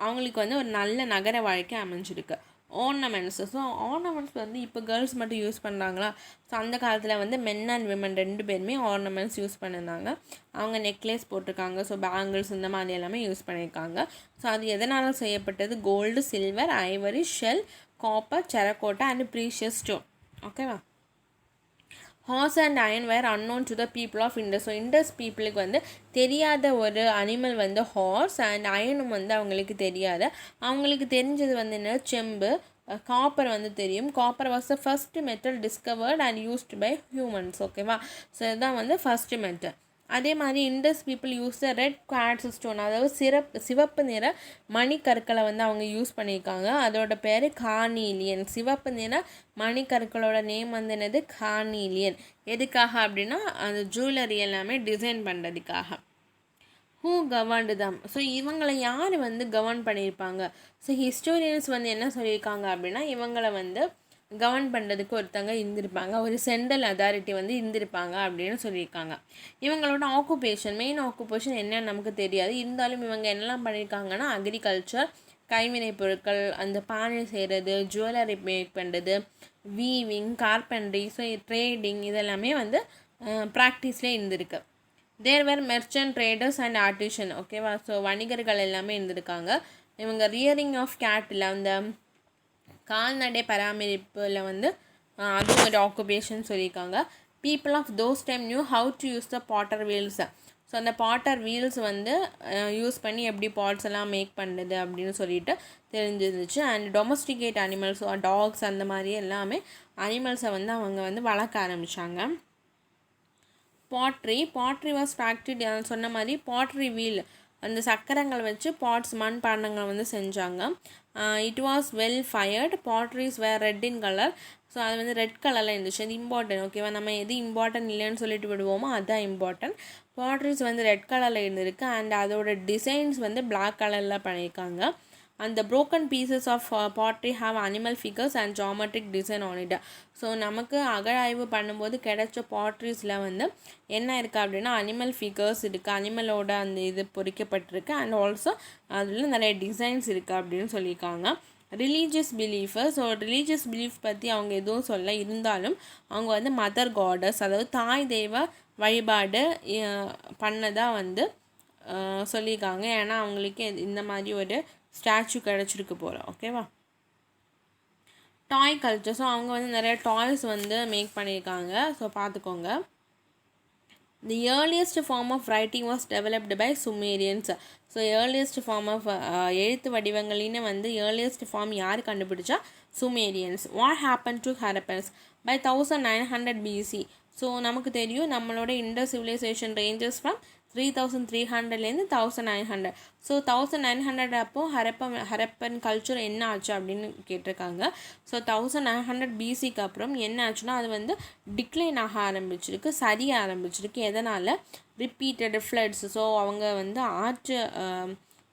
அவங்களுக்கு வந்து ஒரு நல்ல நகர வாழ்க்கை அமைஞ்சிருக்கு. ஆர்னமெண்ட்ஸ். ஸோ ஆர்னமெண்ட்ஸ் வந்து இப்போ கேர்ள்ஸ் மட்டும் யூஸ் பண்ணுறாங்களா, ஸோ அந்த காலத்தில் வந்து மென் அண்ட் விமன் 2 பேருமே ஆர்னமெண்ட்ஸ் யூஸ் பண்ணியிருந்தாங்க. அவங்க நெக்லஸ் போட்டிருக்காங்க, ஸோ பேங்கிள்ஸ் இந்த மாதிரி எல்லாமே யூஸ் பண்ணியிருக்காங்க. ஸோ அது எதனால் செய்யப்பட்டது, gold, silver, ivory, shell, copper, terracotta and precious stone. ஓகேவா, horse and iron were unknown to the people of Indus. So Indus பீப்புளுக்கு வந்து தெரியாத ஒரு அனிமல் வந்து ஹார்ஸ், அண்ட் அயனும் வந்து அவங்களுக்கு தெரியாத. அவங்களுக்கு தெரிஞ்சது வந்து என்ன, செம்பு, காப்பர் வந்து தெரியும். Copper was the first metal discovered and used by humans. ஓகேவா, ஸோ இதுதான் வந்து ஃபர்ஸ்ட் மெட்டல். அதே மாதிரி Indus people use the red quartz stone, அதாவது சிவப்பு நிற மணிக்கற்களை வந்து அவங்க யூஸ் பண்ணியிருக்காங்க. அதோட பேர் கார்னீலியன். சிவப்பு நிற மணிக்கற்களோட நேம் வந்து என்னது, கார்னீலியன். எதுக்காக அப்படின்னா அந்த ஜுவல்லரி எல்லாமே டிசைன் பண்ணுறதுக்காக. Who governed them. ஸோ இவங்களை யார் வந்து கவர்ன் பண்ணியிருப்பாங்க. ஸோ ஹிஸ்டோரியன்ஸ் வந்து என்ன சொல்லியிருக்காங்க அப்படின்னா, இவங்களை வந்து கவர்ன் பண்ணுறதுக்கு ஒருத்தங்க இருந்திருப்பாங்க, ஒரு சென்ட்ரல் அத்தாரிட்டி வந்து இருந்திருப்பாங்க அப்படின்னு சொல்லியிருக்காங்க. இவங்களோட மெயின் ஆக்குபேஷன் என்னன்னு நமக்கு தெரியாது. இருந்தாலும் இவங்க என்னெல்லாம் பண்ணியிருக்காங்கன்னா, அக்ரிகல்ச்சர், கைவினை பொருட்கள், அந்த பானை செய்கிறது, ஜுவல்லரி மேக் பண்ணுறது, வீவிங், கார்பெண்ட்ரி, ஸோ ட்ரேடிங் இதெல்லாமே வந்து ப்ராக்டிஸ்லேயே இருந்திருக்கு. தேர் வேர் மெர்ச்சன்ட் ட்ரேடர்ஸ் அண்ட் ஆர்டிஷன். ஓகேவா? ஸோ வணிகர்கள் எல்லாமே இருந்திருக்காங்க. இவங்க ரியரிங் ஆஃப் கேட்டில், அந்த கால்நடை பராமரிப்பில் வந்து அதுவும் ஒரு ஆக்குபேஷன் சொல்லியிருக்காங்க. People of those time knew how to use the potter wheels. So அந்த பாட்டர் வீல்ஸ் வந்து யூஸ் பண்ணி எப்படி பாட்ஸ் எல்லாம் மேக் பண்ணுறது அப்படின்னு சொல்லிட்டு தெரிஞ்சிருந்துச்சு. அண்ட் டொமஸ்டிகேட் அனிமல்ஸ், டாக்ஸ் அந்த மாதிரி எல்லாமே அனிமல்ஸை வந்து அவங்க வந்து வளர்க்க ஆரம்பித்தாங்க. பாட்ரி வாஸ் ஃபேக்ட்ரி, சொன்ன மாதிரி பாட்ரி வீல், அந்த சக்கரங்கள் வச்சு பாட்ஸ் மண்பாண்டங்கள் வந்து செஞ்சாங்க. It was well fired. Potteries were red in colour. So அது வந்து ரெட் கலரில் இருந்துச்சு. அது இம்பார்ட்டன்ட். ஓகேவா? நம்ம எது இம்பார்ட்டன்ட் இல்லைன்னு சொல்லிட்டு விடுவோமோ அதுதான் இம்பார்ட்டன்ட். பாட்ரிஸ் வந்து ரெட் கலரில் இருந்திருக்கு. அண்ட் அதோட டிசைன்ஸ் வந்து பிளாக் கலரில் பண்ணியிருக்காங்க. And the broken pieces of pottery have animal figures and geometric design on it. So நமக்கு அகழாய்வு பண்ணும்போது கிடைச்ச பாட்ரிஸில் வந்து என்ன இருக்குது அப்படின்னா அனிமல் ஃபிகர்ஸ் இருக்குது, அனிமலோட அந்த இது பொறிக்கப்பட்டிருக்கு. அண்ட் ஆல்சோ அதில் நிறைய டிசைன்ஸ் இருக்குது அப்படின்னு சொல்லியிருக்காங்க. Religious belief. So religious belief பற்றி அவங்க எதுவும் சொல்ல, இருந்தாலும் அவங்க வந்து மதர் காடஸ், அதாவது தாய் தெய்வ வழிபாடு பண்ணதாக வந்து சொல்லியிருக்காங்க. ஏன்னா அவங்களுக்கு இந்த மாதிரி ஒரு ஸ்டாச்சு கிடச்சிருக்கு போல். ஓகேவா? டாய் கல்ச்சர். ஸோ அவங்க வந்து நிறைய டாய்ஸ் வந்து மேக் பண்ணியிருக்காங்க. ஸோ பார்த்துக்கோங்க. The earliest form of writing was developed by Sumerians. So earliest form of எழுத்து வடிவங்களின்னு வந்து ஏர்லியஸ்ட் ஃபார்ம் யார் கண்டுபிடிச்சா? Sumerians. What happen to Harappans by 1900 BC. So நமக்கு தெரியும் நம்மளோட இண்டஸ் சிவிலைசேஷன் ரேஞ்சஸ் ஃப்ரம் 3300லேருந்து 1900. ஸோ 1900 அப்போது ஹரப்பன் கல்ச்சர் என்ன ஆச்சு அப்படின்னு கேட்டிருக்காங்க. ஸோ 1900 BCக்கு அப்புறம் என்ன ஆச்சுன்னா அது வந்து டிக்ளைன் ஆக ஆரம்பிச்சிருக்கு, சரிய ஆரம்பிச்சிருக்கு. எதனால்? Repeated floods. ஸோ அவங்க வந்து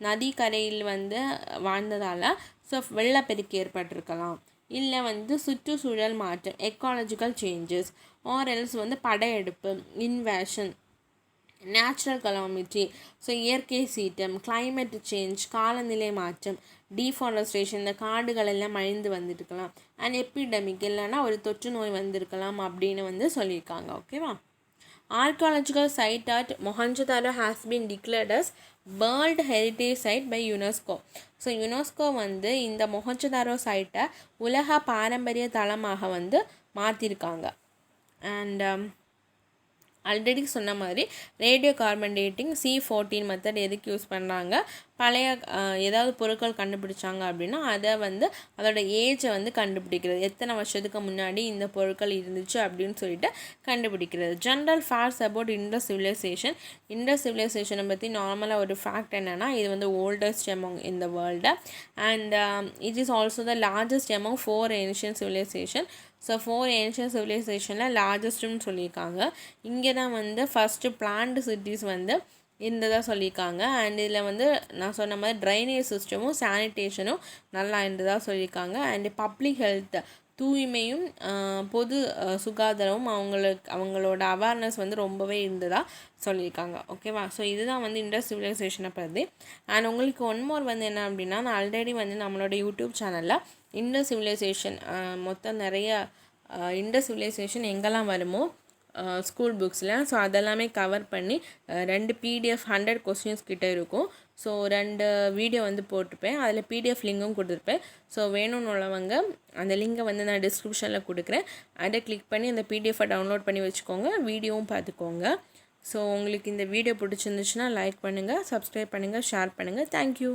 நதி கரையில் வந்து வாழ்ந்ததால் ஸோ வெள்ளப்பெருக்கு ஏற்பட்டிருக்கலாம், இல்லை வந்து சுற்றுச்சூழல் மாற்றம், எக்காலஜிக்கல் சேஞ்சஸ், ஆர் எல்ஸ் வந்து படையெடுப்பு, இன்வேஷன், நேச்சுரல் கலாமிட்டி, ஸோ இயற்கை சீற்றம், கிளைமேட் சேஞ்ச், காலநிலை மாற்றம், டீஃபாரஸ்டேஷன், இந்த காடுகள் எல்லாம் அழிந்து வந்துருக்கலாம், அண்ட் எபிடமிக் இல்லைன்னா ஒரு தொற்று நோய் வந்திருக்கலாம் அப்படின்னு வந்து சொல்லியிருக்காங்க. ஓகேவா? Archaeological site at Mohenjodaro has been declared as world heritage site by UNESCO. So UNESCO வந்து இந்த மொஹஞ்சதாரோ சைட்டை உலக பாரம்பரிய தளமாக வந்து மாற்றிருக்காங்க. அண்ட் ஆல்ரெடி சொன்ன மாதிரி radio carbon dating C14 method எதுக்கு யூஸ் பண்ணுறாங்க? பழைய ஏதாவது பொருட்கள் கண்டுபிடிச்சாங்க அப்படின்னா அதை வந்து அதோட ஏஜை வந்து கண்டுபிடிக்கிறது, எத்தனை வருஷத்துக்கு முன்னாடி இந்த பொருட்கள் இருந்துச்சு அப்படின்னு சொல்லிட்டு கண்டுபிடிக்கிறது. ஜென்ரல் ஃபேக்ட்ஸ் அபவுட் இண்டஸ் சிவிலைசேஷனை பற்றி நார்மலாக ஒரு ஃபேக்ட் என்னென்னா இது வந்து oldest among in the world and it is also the largest among 4 ancient civilisation. So 4 ancient சிவிலைசேஷனில் லார்ஜஸ்ட்டுன்னு சொல்லியிருக்காங்க. இங்கே தான் வந்து ஃபஸ்ட்டு பிளான்டு சிட்டிஸ் வந்து இருந்ததாக சொல்லியிருக்காங்க. அண்ட் இதில் வந்து நான் சொன்ன மாதிரி ட்ரைனேஜ் சிஸ்டமும் சானிடேஷனும் நல்லா இருந்ததாக சொல்லியிருக்காங்க. அண்டு பப்ளிக் ஹெல்த், தூய்மையும் பொது சுகாதாரமும் அவங்களோட அவேர்னஸ் வந்து ரொம்பவே இருந்ததாக சொல்லியிருக்காங்க. ஓகேவா? ஸோ இதுதான் வந்து இண்டஸ் சிவிலைசேஷனை பற்றி. அண்ட் உங்களுக்கு ஒன் மோர் வந்து என்ன அப்படின்னா, நான் ஆல்ரெடி வந்து நம்மளோட யூடியூப் சேனலில் இண்டஸ் சிவிலைசேஷன் மொத்தம் நிறைய இண்டஸ் சிவிலைசேஷன் எங்கெல்லாம் வருமோ ஸ்கூல் புக்ஸில், ஸோ அதெல்லாமே கவர் பண்ணி 2 PDF 100 கொஸ்டின்ஸ் கிட்டே இருக்கும். ஸோ 2 வீடியோ வந்து போட்டிருப்பேன், அதில் PDF லிங்கும் கொடுத்துருப்பேன். ஸோ வேணும்னு உள்ளவங்க அந்த லிங்கை வந்து நான் டிஸ்கிரிப்ஷனில் கொடுக்குறேன், அதை கிளிக் பண்ணி அந்த PDFை டவுன்லோட் பண்ணி வச்சுக்கோங்க, வீடியோவும் பார்த்துக்கோங்க. ஸோ உங்களுக்கு இந்த வீடியோ பிடிச்சிருந்துச்சுன்னா லைக் பண்ணுங்கள், சப்ஸ்கிரைப் பண்ணுங்கள், ஷேர் பண்ணுங்கள். தேங்க்யூ.